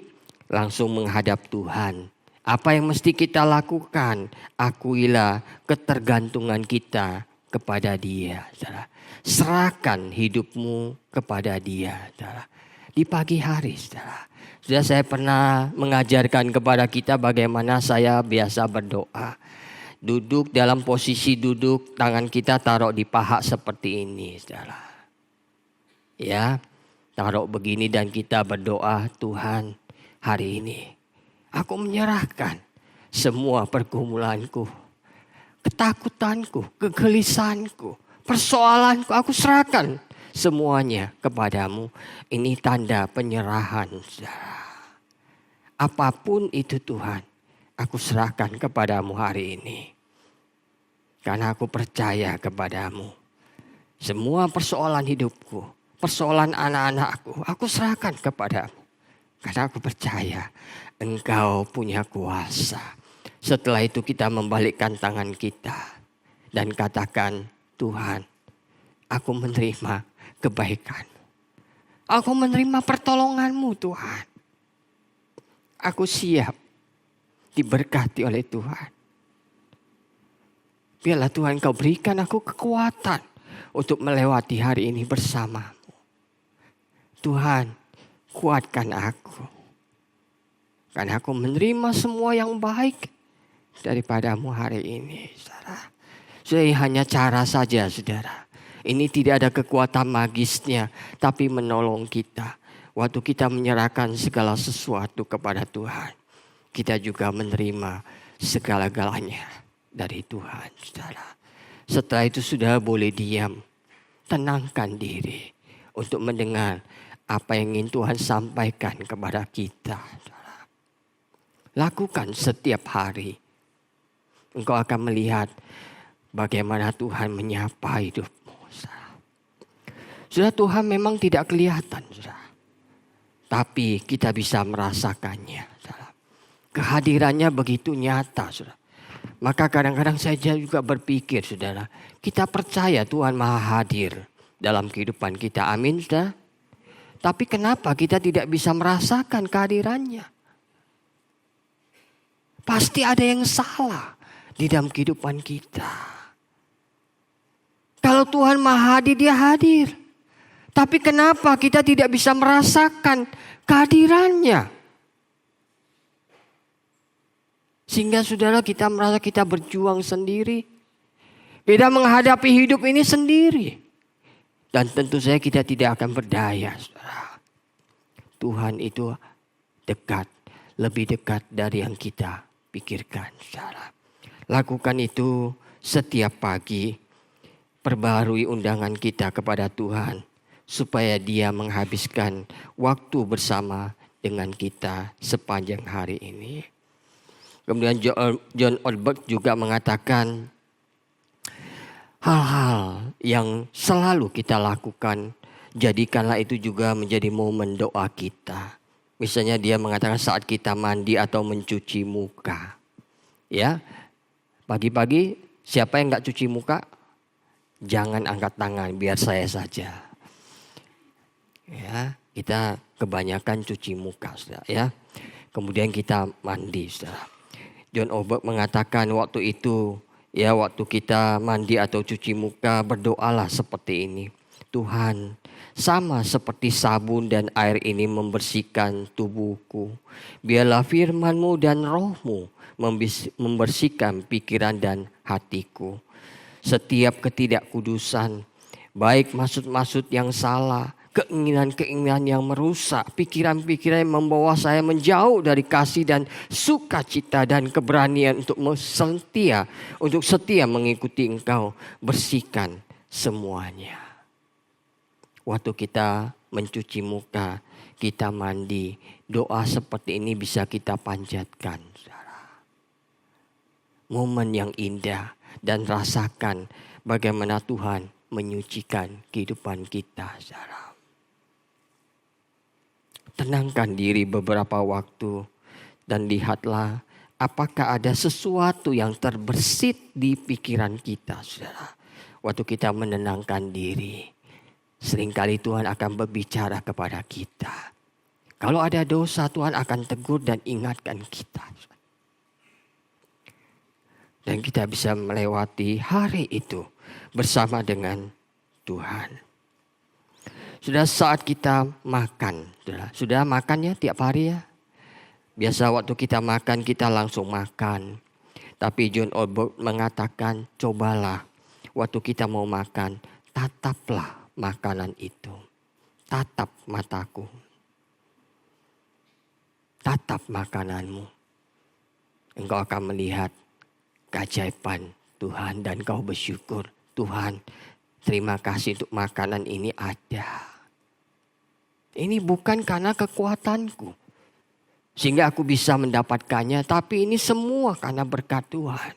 langsung menghadap Tuhan. Apa yang mesti kita lakukan? Akuilah ketergantungan kita kepada Dia. Saudara. Serahkan hidupmu kepada Dia. Saudara. Di pagi hari, saudara. Sudah saya pernah mengajarkan kepada kita bagaimana saya biasa berdoa. Duduk dalam posisi duduk, tangan kita taruh di paha seperti ini, saudara. Ya, taruh begini dan kita berdoa, Tuhan, hari ini aku menyerahkan semua pergumulanku, ketakutanku, kegelisahanku, persoalanku. Aku serahkan semuanya kepadamu. Ini tanda penyerahan. Apapun itu Tuhan, aku serahkan kepadamu hari ini. Karena aku percaya kepadamu. Semua persoalan hidupku, persoalan anak-anakku, aku serahkan kepadamu. Karena aku percaya Engkau punya kuasa. Setelah itu kita membalikkan tangan kita dan katakan, Tuhan, aku menerima kebaikan. Aku menerima pertolongan-Mu Tuhan. Aku siap diberkati oleh Tuhan. Biarlah Tuhan Kau berikan aku kekuatan untuk melewati hari ini bersama-Mu. Tuhan, kuatkan aku. Karena aku menerima semua yang baik daripada-Mu hari ini, saudara. Sudah hanya cara saja, saudara. Ini tidak ada kekuatan magisnya, tapi menolong kita. Waktu kita menyerahkan segala sesuatu kepada Tuhan, kita juga menerima segala-galanya dari Tuhan, saudara. Setelah itu sudah boleh diam, tenangkan diri untuk mendengar apa yang ingin Tuhan sampaikan kepada kita. Lakukan setiap hari. Engkau akan melihat bagaimana Tuhan menyapa hidupmu. Sudah Tuhan memang tidak kelihatan. Tapi kita bisa merasakannya. Kehadirannya begitu nyata. Maka kadang-kadang saya juga berpikir, saudara. Kita percaya Tuhan Maha hadir dalam kehidupan kita. Amin, saudara. Tapi kenapa kita tidak bisa merasakan kehadirannya? Pasti ada yang salah di dalam kehidupan kita. Kalau Tuhan Maha hadir, Dia hadir. Tapi kenapa kita tidak bisa merasakan kehadirannya? Sehingga saudara kita merasa kita berjuang sendiri. Kita menghadapi hidup ini sendiri. Dan tentu saja kita tidak akan berdaya, saudara. Tuhan itu dekat, lebih dekat dari yang kita pikirkan, saudara. Lakukan itu setiap pagi. Perbarui undangan kita kepada Tuhan. Supaya Dia menghabiskan waktu bersama dengan kita sepanjang hari ini. Kemudian John Ortberg juga mengatakan hal-hal yang selalu kita lakukan, jadikanlah itu juga menjadi momen doa kita. Misalnya dia mengatakan saat kita mandi atau mencuci muka. Ya, pagi-pagi siapa yang gak cuci muka? Jangan angkat tangan, biar saya saja. Ya, kita kebanyakan cuci muka, saudara, ya. Kemudian kita mandi, saudara. John Ortberg mengatakan waktu itu, ya waktu kita mandi atau cuci muka, berdoalah seperti ini. Tuhan, sama seperti sabun dan air ini membersihkan tubuhku. Biarlah firman-Mu dan roh-Mu membersihkan pikiran dan hatiku. Setiap ketidakkudusan, baik maksud-maksud yang salah, keinginan-keinginan yang merusak, pikiran-pikiran yang membawa saya menjauh dari kasih dan sukacita dan keberanian untuk setia mengikuti Engkau, bersihkan semuanya. Waktu kita mencuci muka, kita mandi, doa seperti ini bisa kita panjatkan. Momen yang indah dan rasakan bagaimana Tuhan menyucikan kehidupan kita. Tenangkan diri beberapa waktu dan lihatlah apakah ada sesuatu yang terbersit di pikiran kita, saudara. Waktu kita menenangkan diri, seringkali Tuhan akan berbicara kepada kita. Kalau ada dosa, Tuhan akan tegur dan ingatkan kita. Dan kita bisa melewati hari itu bersama dengan Tuhan. Sudah saat kita makan, sudah makan ya tiap hari ya. Biasa waktu kita makan kita langsung makan. Tapi John Ortberg mengatakan cobalah waktu kita mau makan, tataplah makanan itu. Tatap mataku. Tatap makananmu. Engkau akan melihat keajaiban Tuhan dan kau bersyukur. Tuhan, terima kasih untuk makanan ini ada. Ini bukan karena kekuatanku. Sehingga aku bisa mendapatkannya. Tapi ini semua karena berkat Tuhan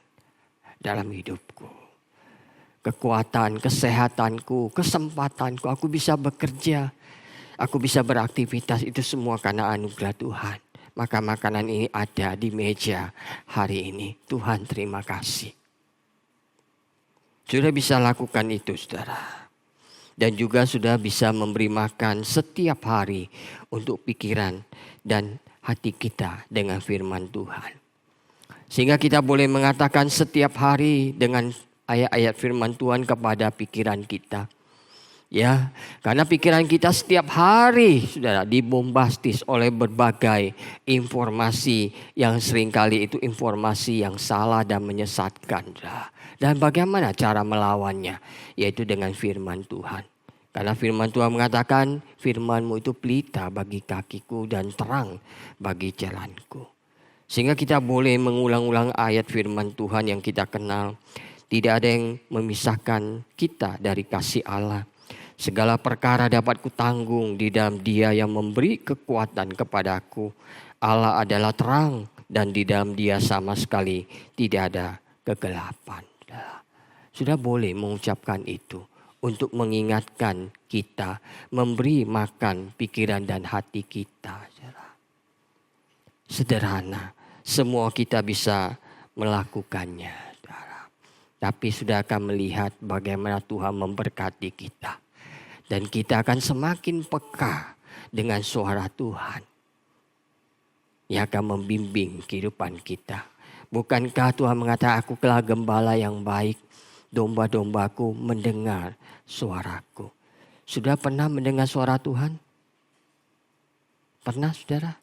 dalam hidupku. kekuatan, kesehatanku, kesempatanku. Aku bisa bekerja, aku bisa beraktivitas, itu semua karena anugerah Tuhan. Maka makanan ini ada di meja hari ini. Tuhan terima kasih. Sudah bisa lakukan itu saudara. Dan juga sudah bisa memberi makan setiap hari untuk pikiran dan hati kita dengan firman Tuhan. Sehingga kita boleh mengatakan setiap hari dengan ayat-ayat firman Tuhan kepada pikiran kita. Ya, karena pikiran kita setiap hari saudara dibombastis oleh berbagai informasi yang seringkali itu informasi yang salah dan menyesatkan. Dan bagaimana cara melawannya? Yaitu dengan firman Tuhan. Karena firman Tuhan mengatakan firman-Mu itu pelita bagi kakiku dan terang bagi jalanku. Sehingga kita boleh mengulang-ulang ayat firman Tuhan yang kita kenal. Tidak ada yang memisahkan kita dari kasih Allah. Segala perkara dapat kutanggung di dalam Dia yang memberi kekuatan kepadaku. Allah adalah terang dan di dalam Dia sama sekali tidak ada kegelapan. Sudah boleh mengucapkan itu untuk mengingatkan kita, memberi makan pikiran dan hati kita. Sederhana, semua kita bisa melakukannya. Tapi sudah akan melihat bagaimana Tuhan memberkati kita. Dan kita akan semakin peka dengan suara Tuhan. Yang akan membimbing kehidupan kita. Bukankah Tuhan mengatakan aku telah gembala yang baik. Domba-dombaku mendengar suaraku. Sudah pernah mendengar suara Tuhan? Pernah saudara?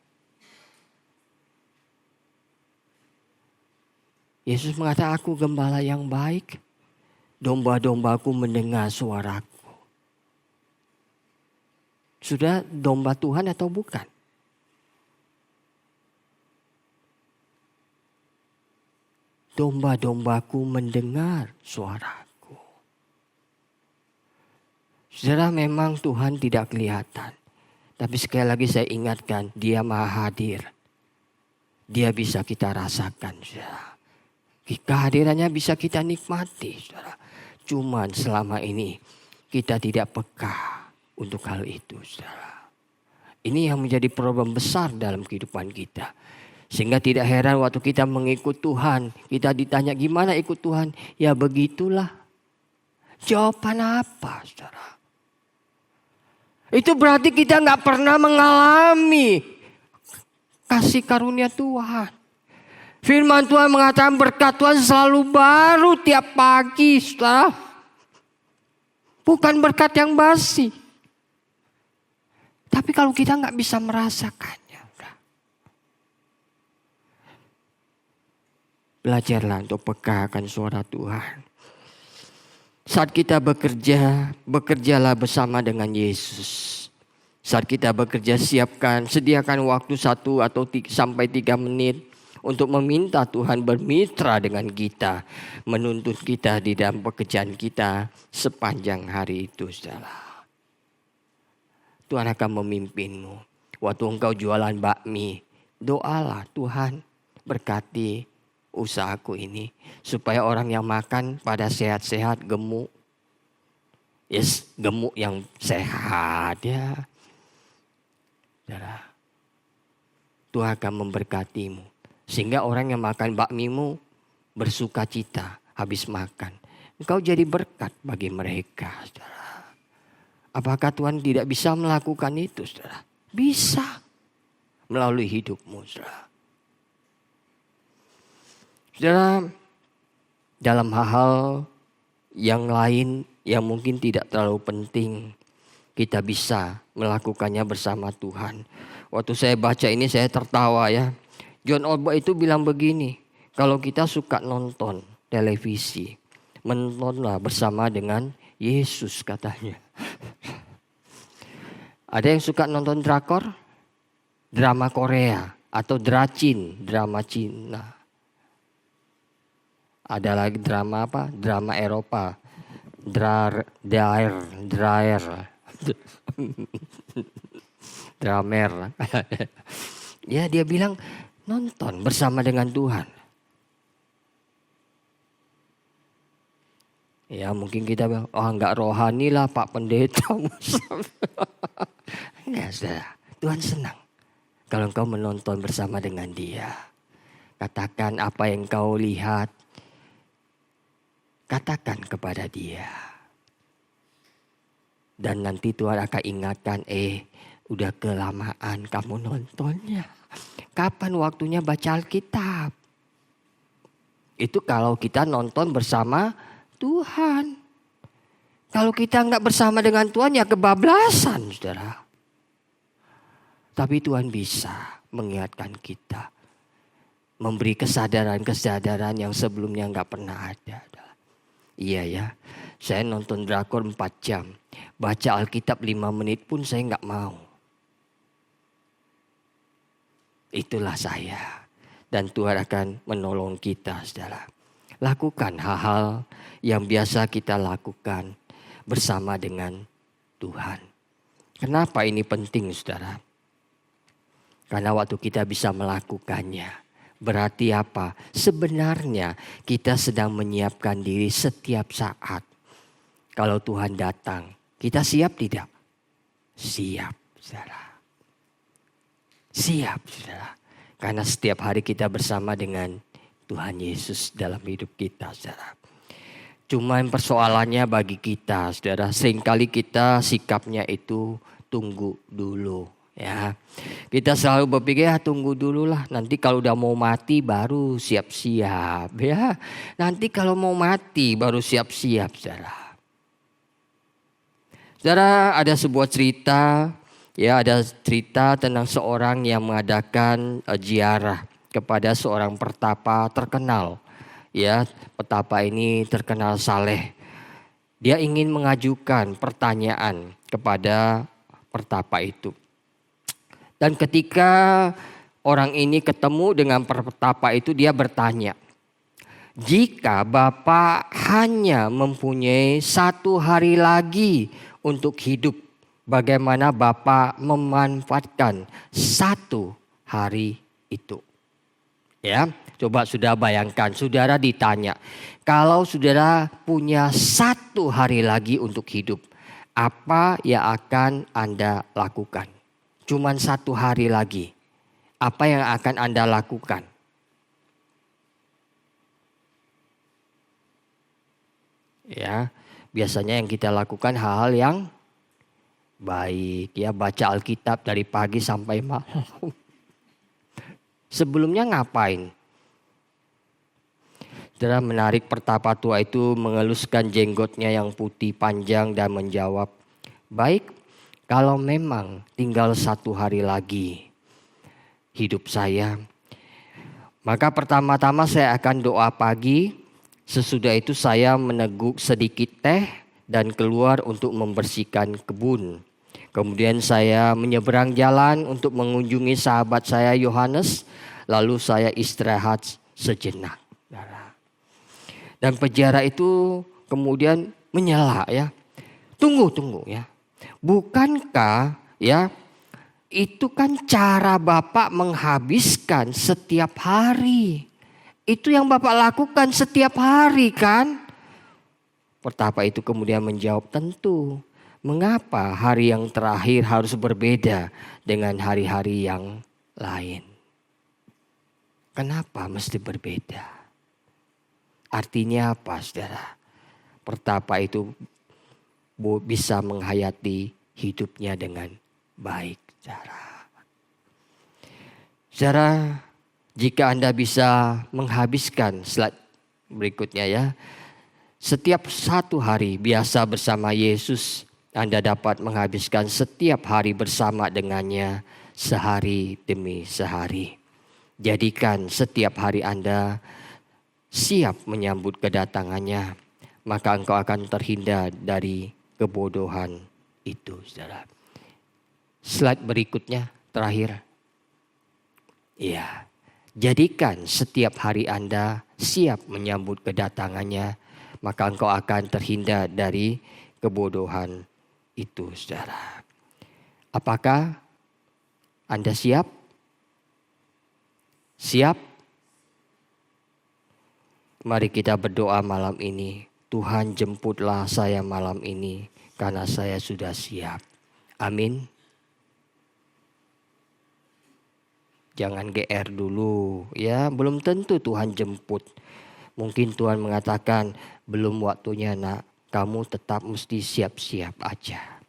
Yesus mengatakan aku gembala yang baik. Domba-dombaku mendengar suaraku. Sudah domba Tuhan atau bukan? Domba-dombaku mendengar suaraku. Saudara, memang Tuhan tidak kelihatan. Tapi sekali lagi saya ingatkan, Dia Maha Hadir. Dia bisa kita rasakan, saudara. Kehadirannya bisa kita nikmati, saudara. Cuman selama ini kita tidak peka untuk hal itu, saudara. Ini yang menjadi problem besar dalam kehidupan kita. Sehingga tidak heran waktu kita mengikut Tuhan, kita ditanya gimana ikut Tuhan? Ya begitulah. Jawaban apa, saudara? Itu berarti kita nggak pernah mengalami kasih karunia Tuhan. Firman Tuhan mengatakan berkat Tuhan selalu baru tiap pagi, saudara. Bukan berkat yang basi. Tapi kalau kita nggak bisa merasakannya, belajarlah untuk peka akan suara Tuhan. Saat kita bekerja, bekerjalah bersama dengan Yesus. Saat kita bekerja, sediakan waktu 1 atau sampai 3 menit untuk meminta Tuhan bermitra dengan kita, menuntut kita di dalam pekerjaan kita sepanjang hari itu, saudara. Tuhan akan memimpinmu. Waktu engkau jualan bakmi, doalah Tuhan berkati usahaku ini. Supaya orang yang makan pada sehat-sehat, gemuk. Yes, gemuk yang sehat ya. Saudara, Tuhan akan memberkatimu. Sehingga orang yang makan bakmimu bersuka cita habis makan. Engkau jadi berkat bagi mereka, saudara. Apakah Tuhan tidak bisa melakukan itu, saudara? Bisa. Melalui hidupmu, saudara. Saudara, dalam hal yang lain yang mungkin tidak terlalu penting, kita bisa melakukannya bersama Tuhan. Waktu saya baca ini saya tertawa ya. John Ortberg itu bilang begini, kalau kita suka nonton televisi, menontonlah bersama dengan Yesus katanya. Ada yang suka nonton drakor? Drama Korea atau dracin, drama Cina. Ada lagi drama apa? Drama Eropa. Dramer. Ya, dia bilang nonton bersama dengan Tuhan. Ya mungkin kita bilang, nggak rohani lah Pak Pendeta. Enggak, saudara. Tuhan senang kalau engkau menonton bersama dengan dia. Katakan apa yang kau lihat. Katakan kepada dia. Dan nanti Tuhan akan ingatkan, udah kelamaan kamu nontonnya. Kapan waktunya baca Alkitab? Itu kalau kita nonton bersama Tuhan. Kalau kita nggak bersama dengan Tuhan ya kebablasan, saudara. Tapi Tuhan bisa mengingatkan kita. Memberi kesadaran-kesadaran yang sebelumnya nggak pernah ada. Iya ya, saya nonton drakor 4 jam. Baca Alkitab 5 menit pun saya nggak mau. Itulah saya. Dan Tuhan akan menolong kita, saudara. Lakukan hal-hal yang biasa kita lakukan bersama dengan Tuhan. Kenapa ini penting, saudara? Karena waktu kita bisa melakukannya, berarti apa? Sebenarnya kita sedang menyiapkan diri setiap saat. Kalau Tuhan datang, kita siap tidak? Siap, saudara. Siap, saudara. Karena setiap hari kita bersama dengan Tuhan Yesus dalam hidup kita, saudara. Cuman persoalannya bagi kita, saudara, seringkali kita sikapnya itu tunggu dulu. Ya, kita selalu berpikir tunggu dulu lah. Nanti kalau udah mau mati baru siap-siap. Ya, nanti kalau mau mati baru siap-siap, saudara. Saudara, ada sebuah cerita. Ya, ada cerita tentang seorang yang mengadakan ziarah kepada seorang pertapa terkenal. Ya, petapa ini terkenal saleh. Dia ingin mengajukan pertanyaan kepada pertapa itu. Dan ketika orang ini ketemu dengan pertapa itu, dia bertanya, jika Bapak hanya mempunyai 1 hari lagi untuk hidup, bagaimana Bapak memanfaatkan 1 hari itu? Ya, coba sudah bayangkan, saudara ditanya, kalau saudara punya 1 hari lagi untuk hidup, apa yang akan Anda lakukan? Cuman 1 hari lagi, apa yang akan Anda lakukan? Ya, biasanya yang kita lakukan hal-hal yang baik, ya, baca Alkitab dari pagi sampai malam. Sebelumnya ngapain? Saudara, menarik, pertapa tua itu mengeluskan jenggotnya yang putih panjang dan menjawab, baik, kalau memang tinggal 1 hari lagi hidup saya, maka pertama-tama saya akan doa pagi. Sesudah itu saya meneguk sedikit teh dan keluar untuk membersihkan kebun. Kemudian saya menyeberang jalan untuk mengunjungi sahabat saya Yohanes. Lalu saya istirahat sejenak. Dan penjara itu kemudian menyela, ya. Tunggu ya. Bukankah ya itu kan cara Bapak menghabiskan setiap hari. Itu yang Bapak lakukan setiap hari kan? Pertapa itu kemudian menjawab, tentu. Mengapa hari yang terakhir harus berbeda dengan hari-hari yang lain? Kenapa mesti berbeda? Artinya apa, saudara? Pertapa itu bisa menghayati hidupnya dengan baik, saudara. Saudara, jika Anda bisa menghabiskan slide berikutnya, ya. Setiap 1 hari biasa bersama Yesus, Anda dapat menghabiskan setiap hari bersama dengannya sehari demi sehari. Jadikan setiap hari Anda siap menyambut kedatangannya, maka engkau akan terhindar dari kebodohan itu, saudara. Slide berikutnya, terakhir. Ya, jadikan setiap hari Anda siap menyambut kedatangannya, maka engkau akan terhindar dari kebodohan itu, saudara. Apakah Anda siap? Siap? Mari kita berdoa malam ini. Tuhan jemputlah saya malam ini karena saya sudah siap. Amin. Jangan GR dulu ya, belum tentu Tuhan jemput. Mungkin Tuhan mengatakan belum waktunya nak, kamu tetap mesti siap-siap aja.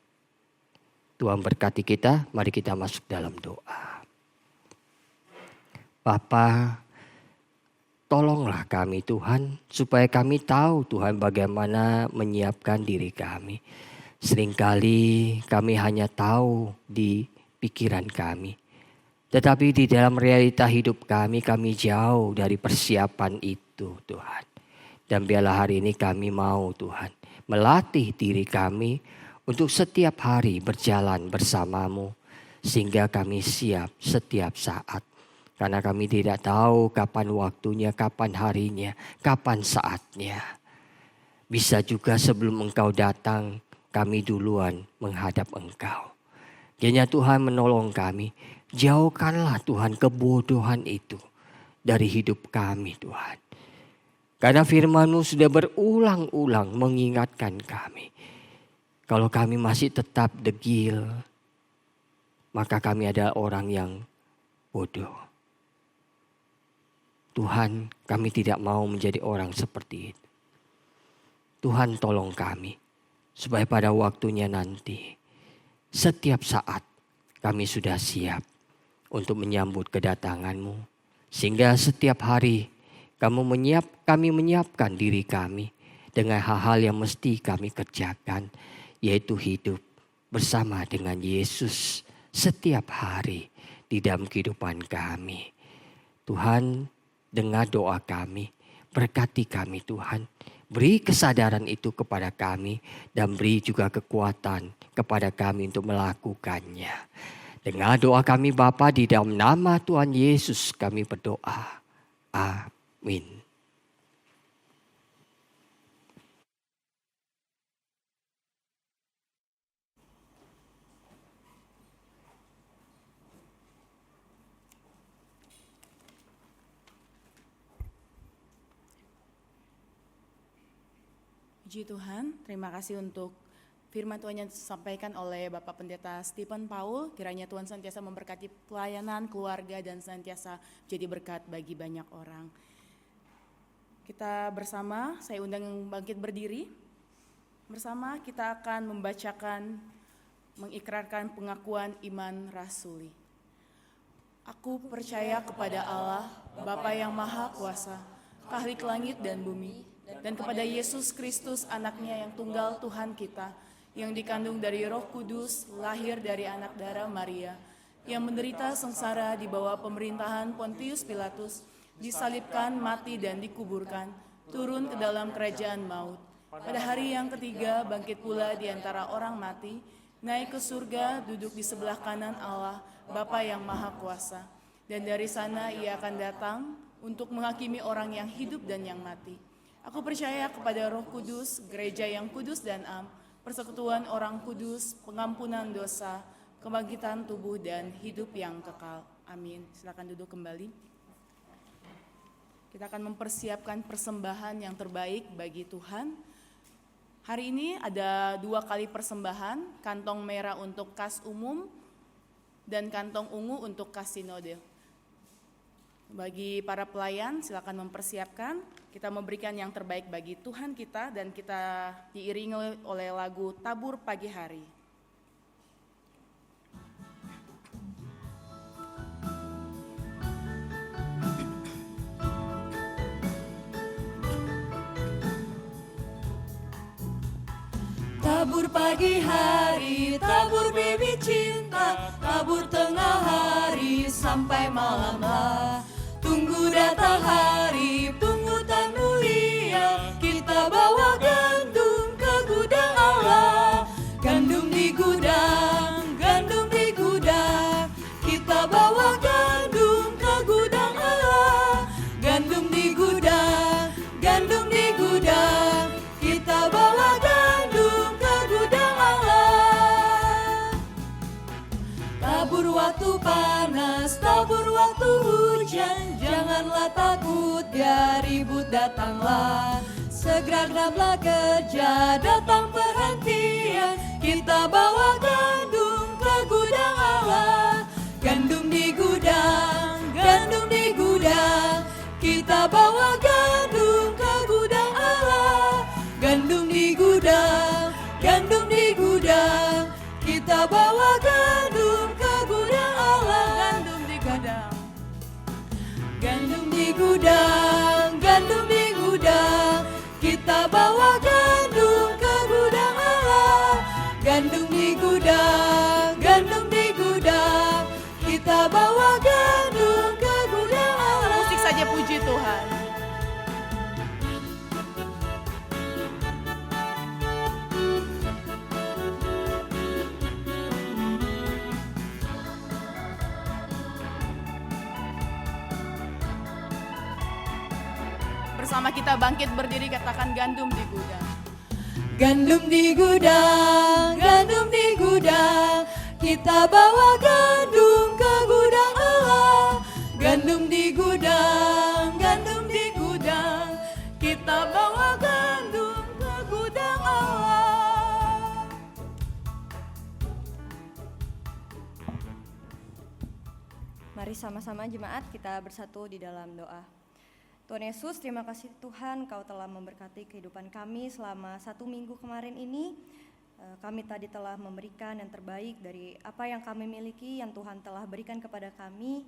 Tuhan berkati kita, mari kita masuk dalam doa. Bapa, tolonglah kami Tuhan, supaya kami tahu Tuhan bagaimana menyiapkan diri kami. Seringkali kami hanya tahu di pikiran kami. Tetapi di dalam realita hidup kami jauh dari persiapan itu Tuhan. Dan biarlah hari ini kami mau Tuhan melatih diri kami untuk setiap hari berjalan bersamamu. Sehingga kami siap setiap saat. Karena kami tidak tahu kapan waktunya, kapan harinya, kapan saatnya. Bisa juga sebelum Engkau datang, kami duluan menghadap Engkau. Kiranya Tuhan menolong kami. Jauhkanlah Tuhan kebodohan itu dari hidup kami Tuhan. Karena firman-Mu sudah berulang-ulang mengingatkan kami. Kalau kami masih tetap degil, maka kami adalah orang yang bodoh. Tuhan, kami tidak mau menjadi orang seperti itu. Tuhan tolong kami, supaya pada waktunya nanti, setiap saat kami sudah siap untuk menyambut kedatangan-Mu. Sehingga setiap hari kami menyiapkan diri kami dengan hal-hal yang mesti kami kerjakan, yaitu hidup bersama dengan Yesus setiap hari di dalam kehidupan kami. Tuhan, dengar doa kami, berkati kami Tuhan. Beri kesadaran itu kepada kami dan beri juga kekuatan kepada kami untuk melakukannya. Dengar doa kami Bapa, di dalam nama Tuhan Yesus kami berdoa. Amin. Puji Tuhan, terima kasih untuk firman Tuhan yang disampaikan oleh Bapak Pendeta Stephen Paul. Kiranya Tuhan senantiasa memberkati pelayanan, keluarga, dan senantiasa jadi berkat bagi banyak orang. Kita bersama, saya undang bangkit berdiri. Bersama kita akan membacakan, mengikrarkan pengakuan iman rasuli. Aku percaya kepada Allah, Bapa yang Maha Kuasa, Khalik langit dan bumi, dan kepada Yesus Kristus anaknya yang tunggal Tuhan kita, yang dikandung dari Roh Kudus, lahir dari anak darah Maria, yang menderita sengsara di bawah pemerintahan Pontius Pilatus, disalibkan, mati dan dikuburkan, turun ke dalam kerajaan maut. Pada hari yang ketiga bangkit pula di antara orang mati, naik ke surga, duduk di sebelah kanan Allah, Bapa yang Maha Kuasa. Dan dari sana ia akan datang untuk menghakimi orang yang hidup dan yang mati. Aku percaya kepada Roh Kudus, gereja yang kudus dan am, persekutuan orang kudus, pengampunan dosa, kebangkitan tubuh dan hidup yang kekal. Amin. Silakan duduk kembali. Kita akan mempersiapkan persembahan yang terbaik bagi Tuhan. Hari ini ada 2 kali persembahan, kantong merah untuk kas umum dan kantong ungu untuk kas sinode. Bagi para pelayan, silakan mempersiapkan. Kita memberikan yang terbaik bagi Tuhan kita dan kita diiringi oleh lagu Tabur Pagi Hari. Tabur pagi hari, tabur baby cinta, tabur tengah hari sampai malamlah. Tunggu datang hari, pungutan mulia, kita bawa gandum ke gudang Allah. Gandum di gudang, gandum di gudang, kita bawa gandum ke gudang Allah. Gandum di gudang, gandum di gudang, kita bawa gandum ke gudang Allah. Tabur waktu panas, tabur waktu hujan, janganlah takut, biar ribut datanglah. segera genaplah kerja, datang perhentian. Kita bawa gandum ke gudang Allah. Gandum di gudang, gandum di gudang. Kita bawa gandum ke gudang Allah. Gandum di gudang, gandum di gudang. Kita bawa gandum ke gudang Allah. Gandum di gudang. Gandum di gudang, gandum di gudang. Kita bawa gandum ke gudang Allah. Gandum di gudang, gandum di gudang. Kita bawa gandum ke gudang Allah. Musik saja puji Tuhan. Bersama kita bangkit berdiri, katakan gandum di gudang. Gandum di gudang, gandum di gudang. Kita bawa gandum ke gudang Allah. Gandum di gudang, gandum di gudang. Kita bawa gandum ke gudang Allah. Mari sama-sama jemaat kita bersatu di dalam doa. Tuhan Yesus, terima kasih Tuhan, Kau telah memberkati kehidupan kami selama 1 minggu kemarin ini. Kami tadi telah memberikan yang terbaik dari apa yang kami miliki, yang Tuhan telah berikan kepada kami.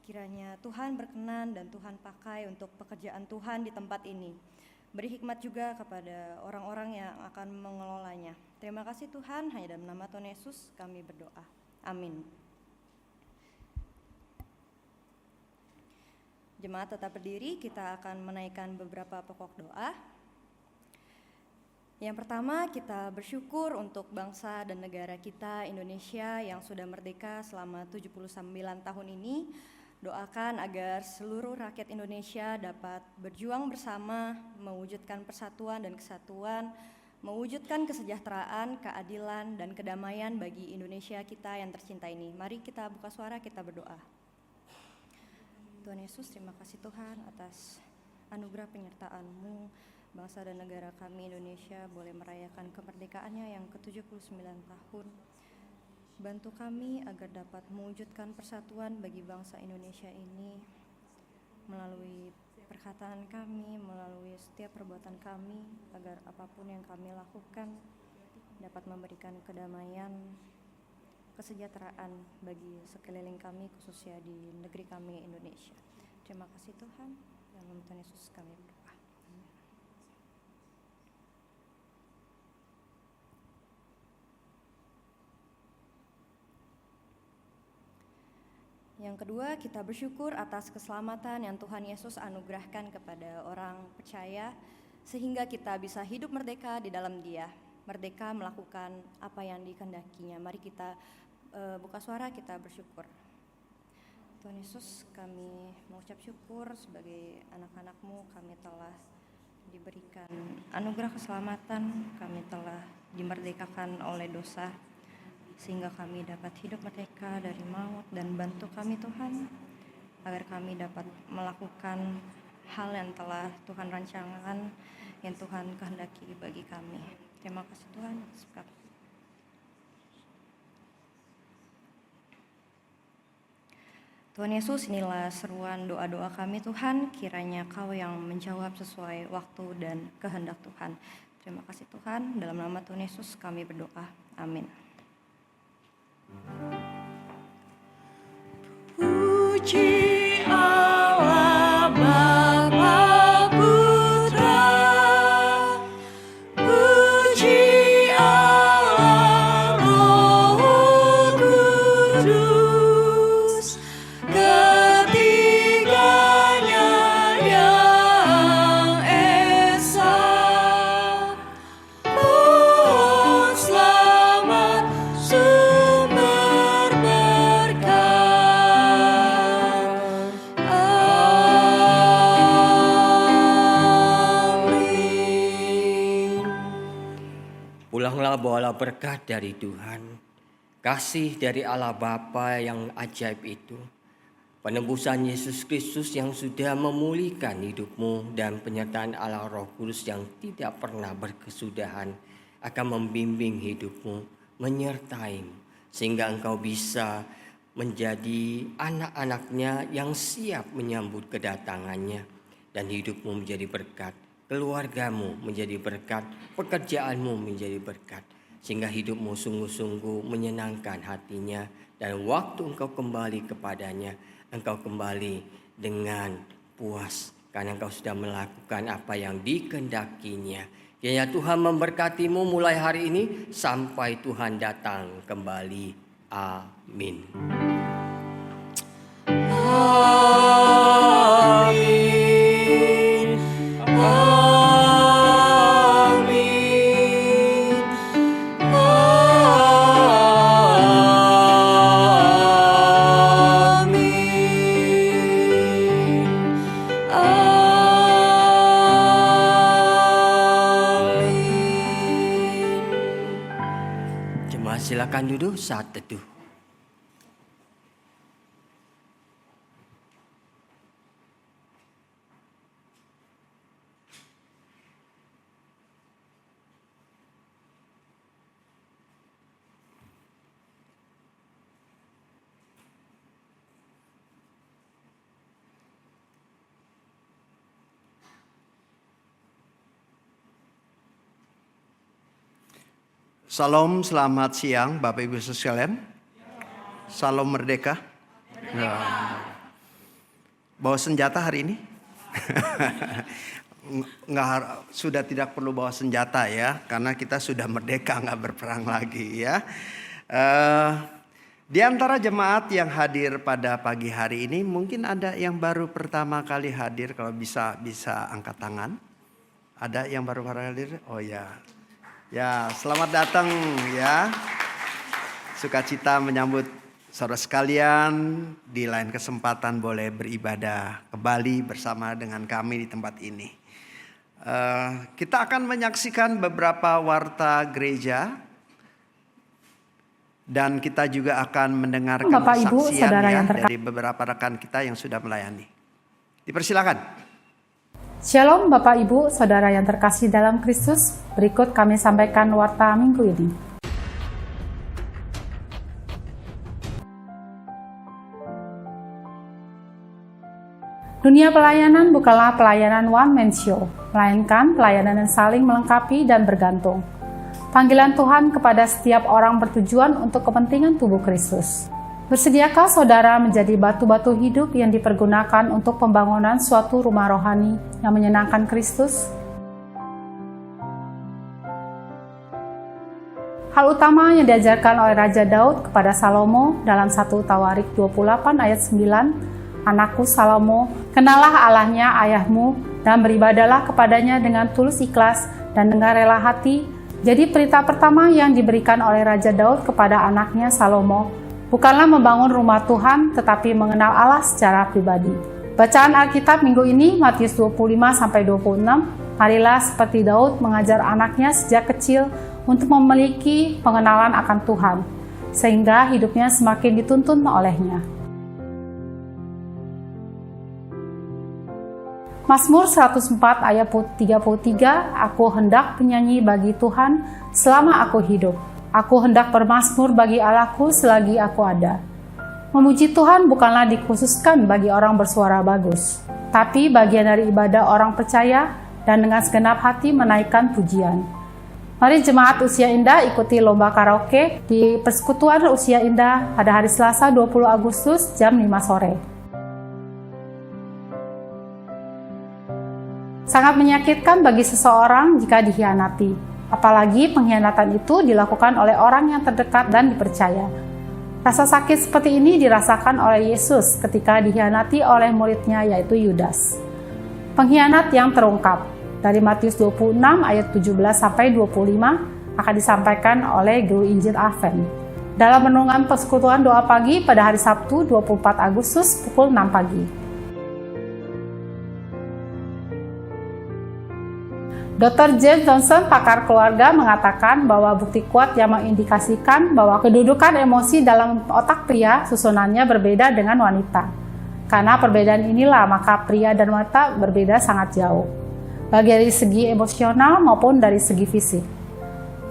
Kiranya Tuhan berkenan dan Tuhan pakai untuk pekerjaan Tuhan di tempat ini. Beri hikmat juga kepada orang-orang yang akan mengelolanya. Terima kasih Tuhan, hanya dalam nama Tuhan Yesus kami berdoa. Amin. Jemaat tetap berdiri, kita akan menaikkan beberapa pokok doa. Yang pertama, kita bersyukur untuk bangsa dan negara kita Indonesia yang sudah merdeka selama 79 tahun ini. Doakan agar seluruh rakyat Indonesia dapat berjuang bersama, mewujudkan persatuan dan kesatuan, mewujudkan kesejahteraan, keadilan, dan kedamaian bagi Indonesia kita yang tercinta ini. Mari kita buka suara, kita berdoa. Tuhan Yesus, terima kasih Tuhan atas anugerah penyertaan-Mu. Bangsa dan negara kami Indonesia boleh merayakan kemerdekaannya yang ke-79 tahun. Bantu kami agar dapat mewujudkan persatuan bagi bangsa Indonesia ini melalui perkataan kami, melalui setiap perbuatan kami, agar apapun yang kami lakukan dapat memberikan kedamaian, kesejahteraan bagi sekeliling kami, khususnya di negeri kami Indonesia. Terima kasih Tuhan, dalam nama Tuhan Yesus kami berdoa. Amin. Yang kedua, kita bersyukur atas keselamatan yang Tuhan Yesus anugerahkan kepada orang percaya, sehingga kita bisa hidup merdeka di dalam Dia, merdeka melakukan apa yang dikehendakinya. Mari kita buka suara, kita bersyukur. Tuhan Yesus, kami mengucap syukur sebagai anak-anak-Mu. Kami telah diberikan anugerah keselamatan, kami telah dimerdekakan oleh dosa, sehingga kami dapat hidup merdeka dari maut. Dan bantu kami Tuhan, agar kami dapat melakukan hal yang telah Tuhan rancangkan, yang Tuhan kehendaki bagi kami. Terima kasih Tuhan. Tuhan Yesus, inilah seruan doa-doa kami Tuhan, kiranya Kau yang menjawab sesuai waktu dan kehendak Tuhan. Terima kasih Tuhan, dalam nama Tuhan Yesus kami berdoa. Amin. Puji Allah Bapa Putra, puji Allah Roh Kudus, ketiganya yang esa. Mohon selamat sumber berkat. Amin. Pulanglah bawalah berkat dari Tuhan, kasih dari Allah Bapa yang ajaib itu, Penebusan Yesus Kristus yang sudah memulihkan hidupmu dan penyertaan Allah Roh Kudus yang tidak pernah berkesudahan akan membimbing hidupmu, menyertaimu, sehingga engkau bisa menjadi anak-anaknya yang siap menyambut kedatangannya, dan hidupmu menjadi berkat, keluargamu menjadi berkat, pekerjaanmu menjadi berkat, sehingga hidupmu sungguh-sungguh menyenangkan hatinya, dan waktu engkau kembali kepadanya, engkau kembali dengan puas karena engkau sudah melakukan apa yang dikehendakinya. Kiranya Tuhan memberkatimu mulai hari ini sampai Tuhan datang kembali. Amin. Amin. Amin. Jemaat silakan duduk saat teduh. Salam, selamat siang Bapak Ibu sekalian. Salam merdeka. Bawa senjata hari ini? Sudah tidak perlu bawa senjata ya, karena kita sudah merdeka, nggak berperang lagi ya. Di antara jemaat yang hadir pada pagi hari ini, mungkin ada yang baru pertama kali hadir. Kalau bisa angkat tangan. Ada yang baru hadir? Oh ya. Ya, selamat datang ya. Sukacita menyambut saudara sekalian. Di lain kesempatan boleh beribadah kembali bersama dengan kami di tempat ini. Kita akan menyaksikan beberapa warta gereja. Dan kita juga akan mendengarkan Bapak, Ibu, kesaksian saudara ya, yang dari beberapa rekan kita yang sudah melayani. Dipersilakan. Shalom Bapak Ibu, Saudara yang terkasih dalam Kristus. Berikut kami sampaikan warta minggu ini. Dunia pelayanan bukanlah pelayanan one man show, melainkan pelayanan yang saling melengkapi dan bergantung. Panggilan Tuhan kepada setiap orang bertujuan untuk kepentingan tubuh Kristus. Bersediakah saudara menjadi batu-batu hidup yang dipergunakan untuk pembangunan suatu rumah rohani yang menyenangkan Kristus? Hal utama yang diajarkan oleh Raja Daud kepada Salomo dalam 1 Tawarik 28 ayat 9, "Anakku Salomo, kenalah Allahnya ayahmu dan beribadahlah kepadanya dengan tulus ikhlas dan dengan rela hati." Jadi perintah pertama yang diberikan oleh Raja Daud kepada anaknya Salomo bukanlah membangun rumah Tuhan, tetapi mengenal Allah secara pribadi. Bacaan Alkitab minggu ini, Matius 25-26, marilah seperti Daud mengajar anaknya sejak kecil untuk memiliki pengenalan akan Tuhan, sehingga hidupnya semakin dituntun olehnya. Mazmur 104 ayat 33, "Aku hendak menyanyi bagi Tuhan selama aku hidup. Aku hendak bermazmur bagi Allahku selagi aku ada." Memuji Tuhan bukanlah dikhususkan bagi orang bersuara bagus, tapi bagian dari ibadah orang percaya dan dengan segenap hati menaikkan pujian. Mari jemaat Usia Indah ikuti lomba karaoke di Persekutuan Usia Indah pada hari Selasa 20 Agustus jam 5 sore. Sangat menyakitkan bagi seseorang jika dikhianati. Apalagi pengkhianatan itu dilakukan oleh orang yang terdekat dan dipercaya. Rasa sakit seperti ini dirasakan oleh Yesus ketika dikhianati oleh muridnya yaitu Yudas. Pengkhianat yang terungkap dari Matius 26 ayat 17-25 akan disampaikan oleh Guru Injil Advent dalam renungan persekutuan doa pagi pada hari Sabtu 24 Agustus pukul 6 pagi. Dr. James Johnson, pakar keluarga, mengatakan bahwa bukti kuat yang mengindikasikan bahwa kedudukan emosi dalam otak pria susunannya berbeda dengan wanita. Karena perbedaan inilah maka pria dan wanita berbeda sangat jauh, baik dari segi emosional maupun dari segi fisik.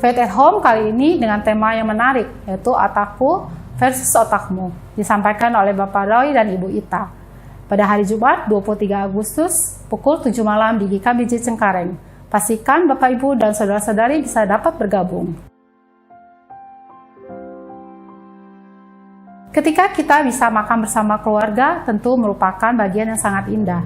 Faith at Home kali ini dengan tema yang menarik, yaitu otakku versus otakmu, disampaikan oleh Bapak Roy dan Ibu Ita. Pada hari Jumat 23 Agustus pukul 7 malam di GKBJ Cengkareng. Pastikan Bapak Ibu dan saudara-saudari bisa dapat bergabung. Ketika kita bisa makan bersama keluarga, tentu merupakan bagian yang sangat indah.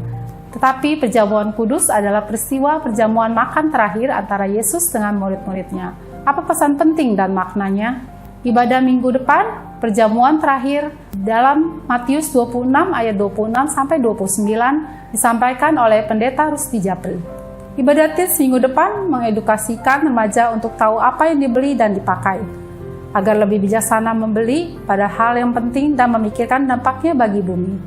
Tetapi perjamuan kudus adalah peristiwa perjamuan makan terakhir antara Yesus dengan murid-muridnya. Apa pesan penting dan maknanya? Ibadah minggu depan, perjamuan terakhir dalam Matius 26 ayat 26 sampai 29 disampaikan oleh Pendeta Rusdi Japri. Ibadah Tis minggu depan mengedukasikan remaja untuk tahu apa yang dibeli dan dipakai, agar lebih bijaksana membeli pada hal yang penting dan memikirkan dampaknya bagi bumi.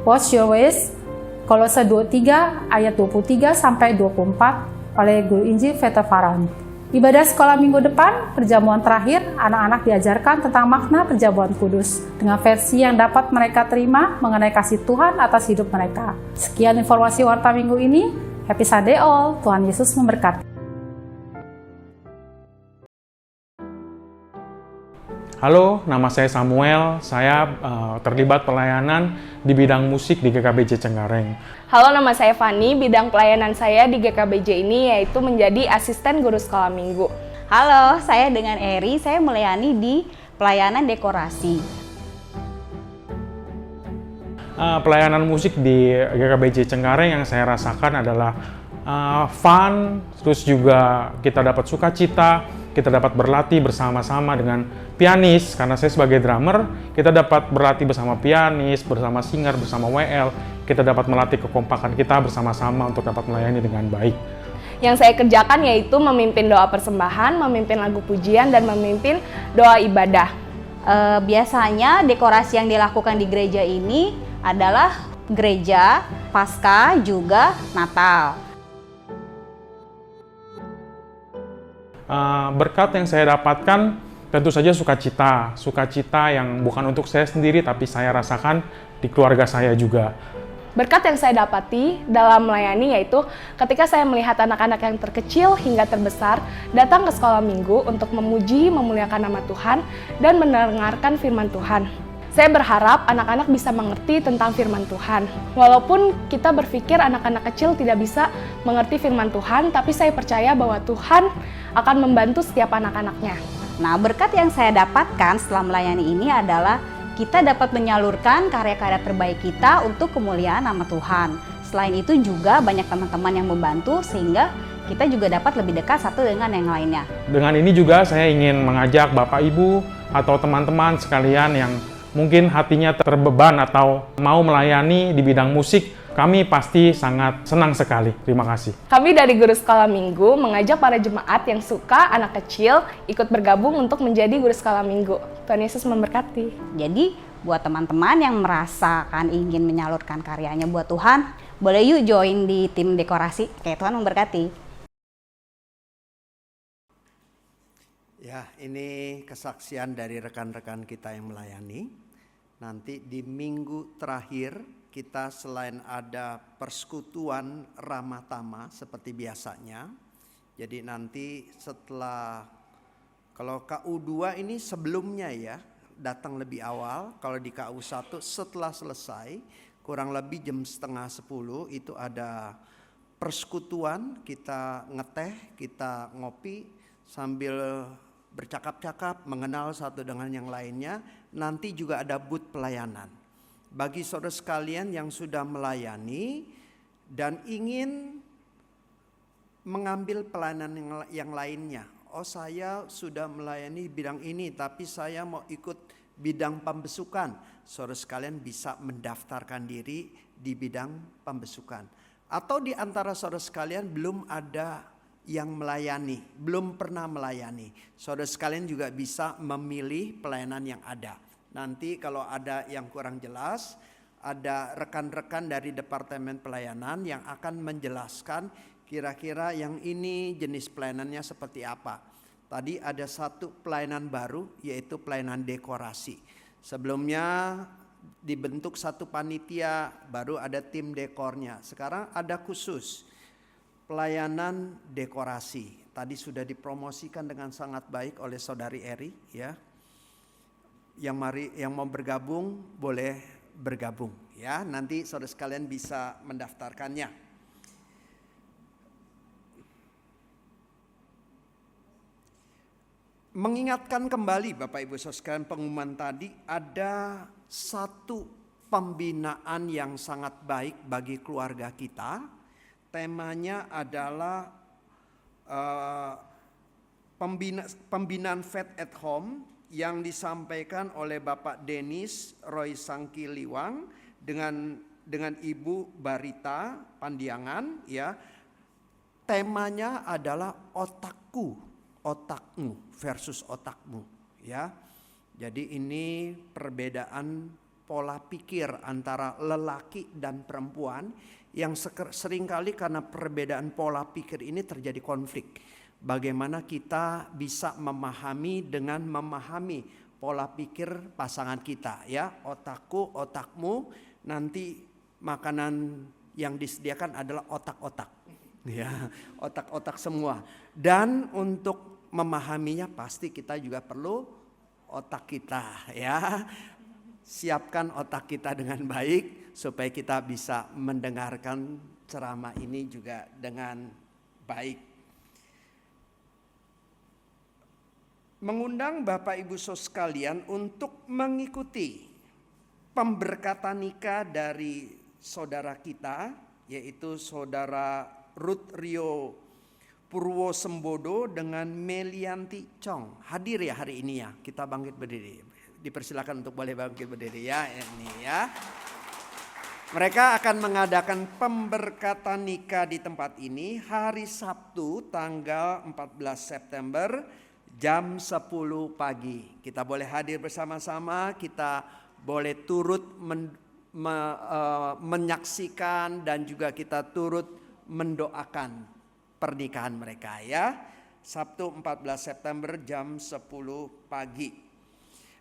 Watch your ways, Kolose 23 ayat 23 sampai 24 oleh Guru Injil Peter Faran. Ibadah sekolah minggu depan, perjamuan terakhir, anak-anak diajarkan tentang makna perjamuan kudus dengan versi yang dapat mereka terima mengenai kasih Tuhan atas hidup mereka. Sekian informasi Warta Minggu ini. Happy Sunday all, Tuhan Yesus memberkati. Halo, nama saya Samuel. Saya terlibat pelayanan di bidang musik di GKBJ Cengkareng. Halo, nama saya Fani. Bidang pelayanan saya di GKBJ ini yaitu menjadi asisten guru sekolah minggu. Halo, saya dengan Eri. Saya melayani di pelayanan dekorasi. Pelayanan musik di GKBJ Cengkareng yang saya rasakan adalah fun, terus juga kita dapat sukacita, kita dapat berlatih bersama-sama dengan pianis, karena saya sebagai drummer, kita dapat berlatih bersama pianis, bersama singer, bersama WL, kita dapat melatih kekompakan kita bersama-sama untuk dapat melayani dengan baik. Yang saya kerjakan yaitu memimpin doa persembahan, memimpin lagu pujian, dan memimpin doa ibadah. Biasanya dekorasi yang dilakukan di gereja ini adalah gereja, Paskah, juga Natal. Berkat yang saya dapatkan tentu saja sukacita yang bukan untuk saya sendiri tapi saya rasakan di keluarga saya juga. Berkat yang saya dapati dalam melayani yaitu ketika saya melihat anak-anak yang terkecil hingga terbesar datang ke sekolah minggu untuk memuji, memuliakan nama Tuhan, dan mendengarkan firman Tuhan. Saya berharap anak-anak bisa mengerti tentang firman Tuhan. Walaupun kita berpikir anak-anak kecil tidak bisa mengerti firman Tuhan, tapi saya percaya bahwa Tuhan akan membantu setiap anak-anaknya. Nah, berkat yang saya dapatkan setelah melayani ini adalah kita dapat menyalurkan karya-karya terbaik kita untuk kemuliaan nama Tuhan. Selain itu juga banyak teman-teman yang membantu sehingga kita juga dapat lebih dekat satu dengan yang lainnya. Dengan ini juga saya ingin mengajak Bapak Ibu atau teman-teman sekalian yang mungkin hatinya terbeban atau mau melayani di bidang musik, kami pasti sangat senang sekali. Terima kasih. Kami dari Guru Sekolah Minggu mengajak para jemaat yang suka anak kecil ikut bergabung untuk menjadi Guru Sekolah Minggu. Tuhan Yesus memberkati. Jadi, buat teman-teman yang merasakan ingin menyalurkan karyanya buat Tuhan, boleh yuk join di tim dekorasi. Oke, Tuhan memberkati. Ya, ini kesaksian dari rekan-rekan kita yang melayani. Nanti di minggu terakhir kita selain ada persekutuan ramah tamah seperti biasanya. Jadi nanti setelah, kalau KU2 ini sebelumnya ya, datang lebih awal. Kalau di KU1 setelah selesai, kurang lebih jam 9:30 itu ada persekutuan, kita ngeteh, kita ngopi sambil bercakap-cakap, mengenal satu dengan yang lainnya. Nanti juga ada booth pelayanan. Bagi saudara sekalian yang sudah melayani dan ingin mengambil pelayanan yang lainnya. Oh, saya sudah melayani bidang ini, tapi saya mau ikut bidang pembesukan. Saudara sekalian bisa mendaftarkan diri di bidang pembesukan. Atau di antara saudara sekalian belum ada yang melayani, belum pernah melayani. Saudara sekalian juga bisa memilih pelayanan yang ada. Nanti kalau ada yang kurang jelas, ada rekan-rekan dari Departemen Pelayanan yang akan menjelaskan kira-kira yang ini jenis pelayanannya seperti apa. Tadi ada satu pelayanan baru yaitu pelayanan dekorasi. Sebelumnya dibentuk satu panitia, baru ada tim dekornya. Sekarang ada khusus pelayanan dekorasi. Tadi sudah dipromosikan dengan sangat baik oleh Saudari Eri ya. Yang mau bergabung boleh bergabung ya. Nanti saudara sekalian bisa mendaftarkannya. Mengingatkan kembali Bapak Ibu saudara sekalian pengumuman tadi, ada satu pembinaan yang sangat baik bagi keluarga kita. Temanya adalah pembinaan Faith at Home yang disampaikan oleh Bapak Denis Roy Sangkiliwang dengan Ibu Barita Pandiangan ya. Temanya adalah otakku, otakmu versus otakmu ya. Jadi ini perbedaan pola pikir antara lelaki dan perempuan yang seringkali karena perbedaan pola pikir ini terjadi konflik. Bagaimana kita bisa memahami dengan memahami pola pikir pasangan kita ya. Otakku, otakmu, nanti makanan yang disediakan adalah otak-otak ya, otak-otak semua. Dan untuk memahaminya pasti kita juga perlu otak kita ya. Siapkan otak kita dengan baik supaya kita bisa mendengarkan ceramah ini juga dengan baik. Mengundang Bapak Ibu Saudara sekalian untuk mengikuti pemberkatan nikah dari saudara kita, yaitu Saudara Ruth Rio Purwo Sembodo dengan Melianti Chong. Hadir ya hari ini ya, kita bangkit berdiri. Dipersilakan untuk boleh bangkit berdiri ya, ini ya. Mereka akan mengadakan pemberkatan nikah di tempat ini hari Sabtu tanggal 14 September jam 10 pagi. Kita boleh hadir bersama-sama, kita boleh turut menyaksikan dan juga kita turut mendoakan pernikahan mereka ya. Sabtu 14 September jam 10 pagi.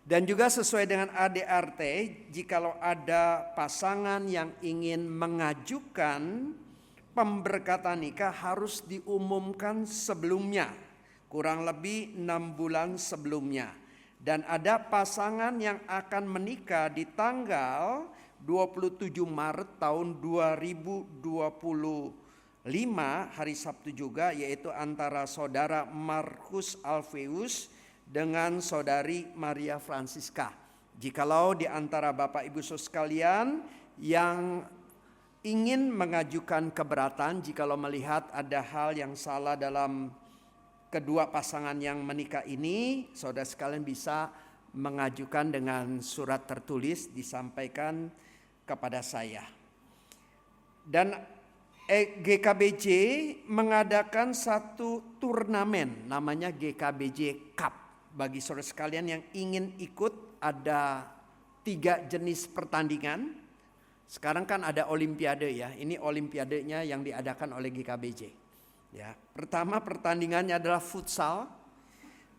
Dan juga sesuai dengan ADRT, jikalau ada pasangan yang ingin mengajukan pemberkatan nikah harus diumumkan sebelumnya, kurang lebih 6 bulan sebelumnya. Dan ada pasangan yang akan menikah di tanggal 27 Maret tahun 2025, hari Sabtu juga, yaitu antara Saudara Markus Alfeus dengan Saudari Maria Francisca. Jikalau di antara Bapak Ibu Saudara sekalian yang ingin mengajukan keberatan, jikalau melihat ada hal yang salah dalam kedua pasangan yang menikah ini, saudara sekalian bisa mengajukan dengan surat tertulis disampaikan kepada saya. Dan GKBJ mengadakan satu turnamen namanya GKBJ Cup. Bagi saudara sekalian yang ingin ikut, ada 3 jenis pertandingan. Sekarang kan ada olimpiade ya. Ini olimpiadenya yang diadakan oleh GKBJ. Ya, pertama pertandingannya adalah futsal,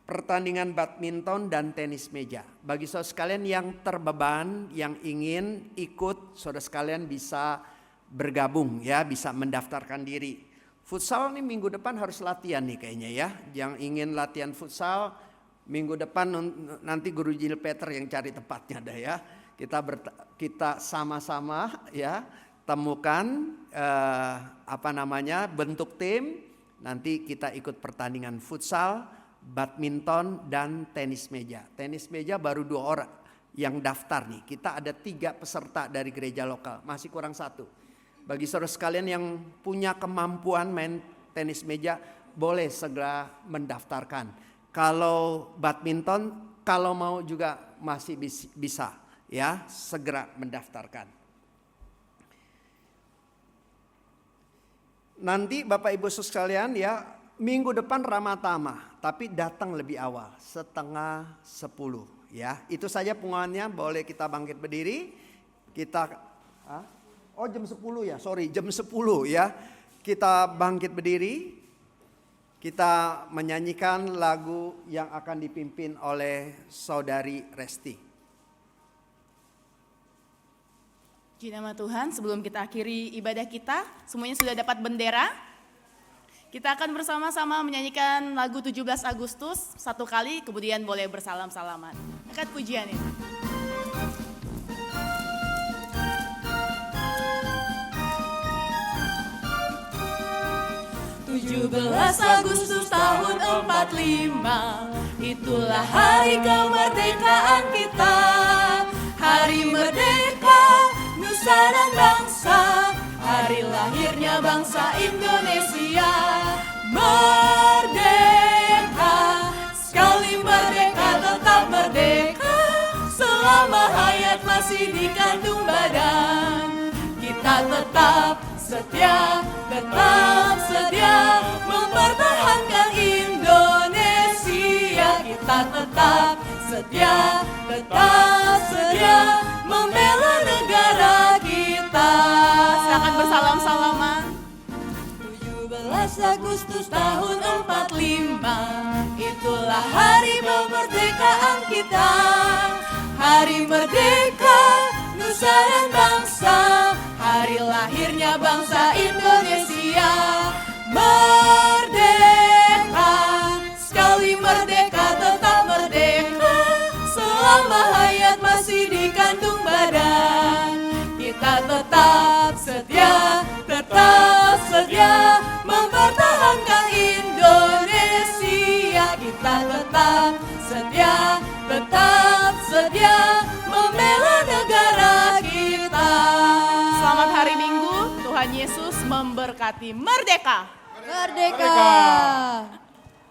pertandingan badminton dan tenis meja. Bagi saudara sekalian yang terbeban, yang ingin ikut, saudara sekalian bisa bergabung ya, bisa mendaftarkan diri. Futsal nih minggu depan harus latihan nih kayaknya ya. Yang ingin latihan futsal minggu depan nanti Guru Jil Peter yang cari tempatnya dah ya. Kita sama-sama ya temukan bentuk tim. Nanti kita ikut pertandingan futsal, badminton dan tenis meja. Tenis meja baru 2 orang yang daftar nih. Kita ada 3 peserta dari gereja lokal, masih kurang 1. Bagi saudara sekalian yang punya kemampuan main tenis meja, boleh segera mendaftarkan. Kalau badminton, kalau mau juga masih bisa ya, segera mendaftarkan. Nanti Bapak Ibu Saudara sekalian ya, minggu depan Ramatama, tapi datang lebih awal, 9:30 ya. Itu saja pengumumannya, boleh kita bangkit berdiri. Jam 10 ya, jam 10 ya. Kita bangkit berdiri. Kita menyanyikan lagu yang akan dipimpin oleh Saudari Resti. Puji nama Tuhan, sebelum kita akhiri ibadah kita, semuanya sudah dapat bendera. Kita akan bersama-sama menyanyikan lagu 17 Agustus satu kali, kemudian boleh bersalam-salaman. Angkat pujian ini. 17 Agustus tahun 45, itulah hari kemerdekaan kita. Hari merdeka, nusa dan bangsa, hari lahirnya bangsa Indonesia. Merdeka, sekali merdeka tetap merdeka, selama hayat masih dikandung badan. Kita tetap setia mempertahankan Indonesia. Kita tetap setia membela negara kita. Silakan bersalam-salaman. 17 Agustus tahun 45, itulah hari kemerdekaan kita. Hari merdeka, nusa dan bangsa, hari lahirnya bangsa Indonesia. Merdeka, sekali merdeka tetap merdeka, selama hayat masih dikandung badan. Kita tetap setia mempertahankan Indonesia. Kita tetap setia membela negara kita. Selamat hari Minggu, Tuhan Yesus memberkati. Merdeka! Merdeka!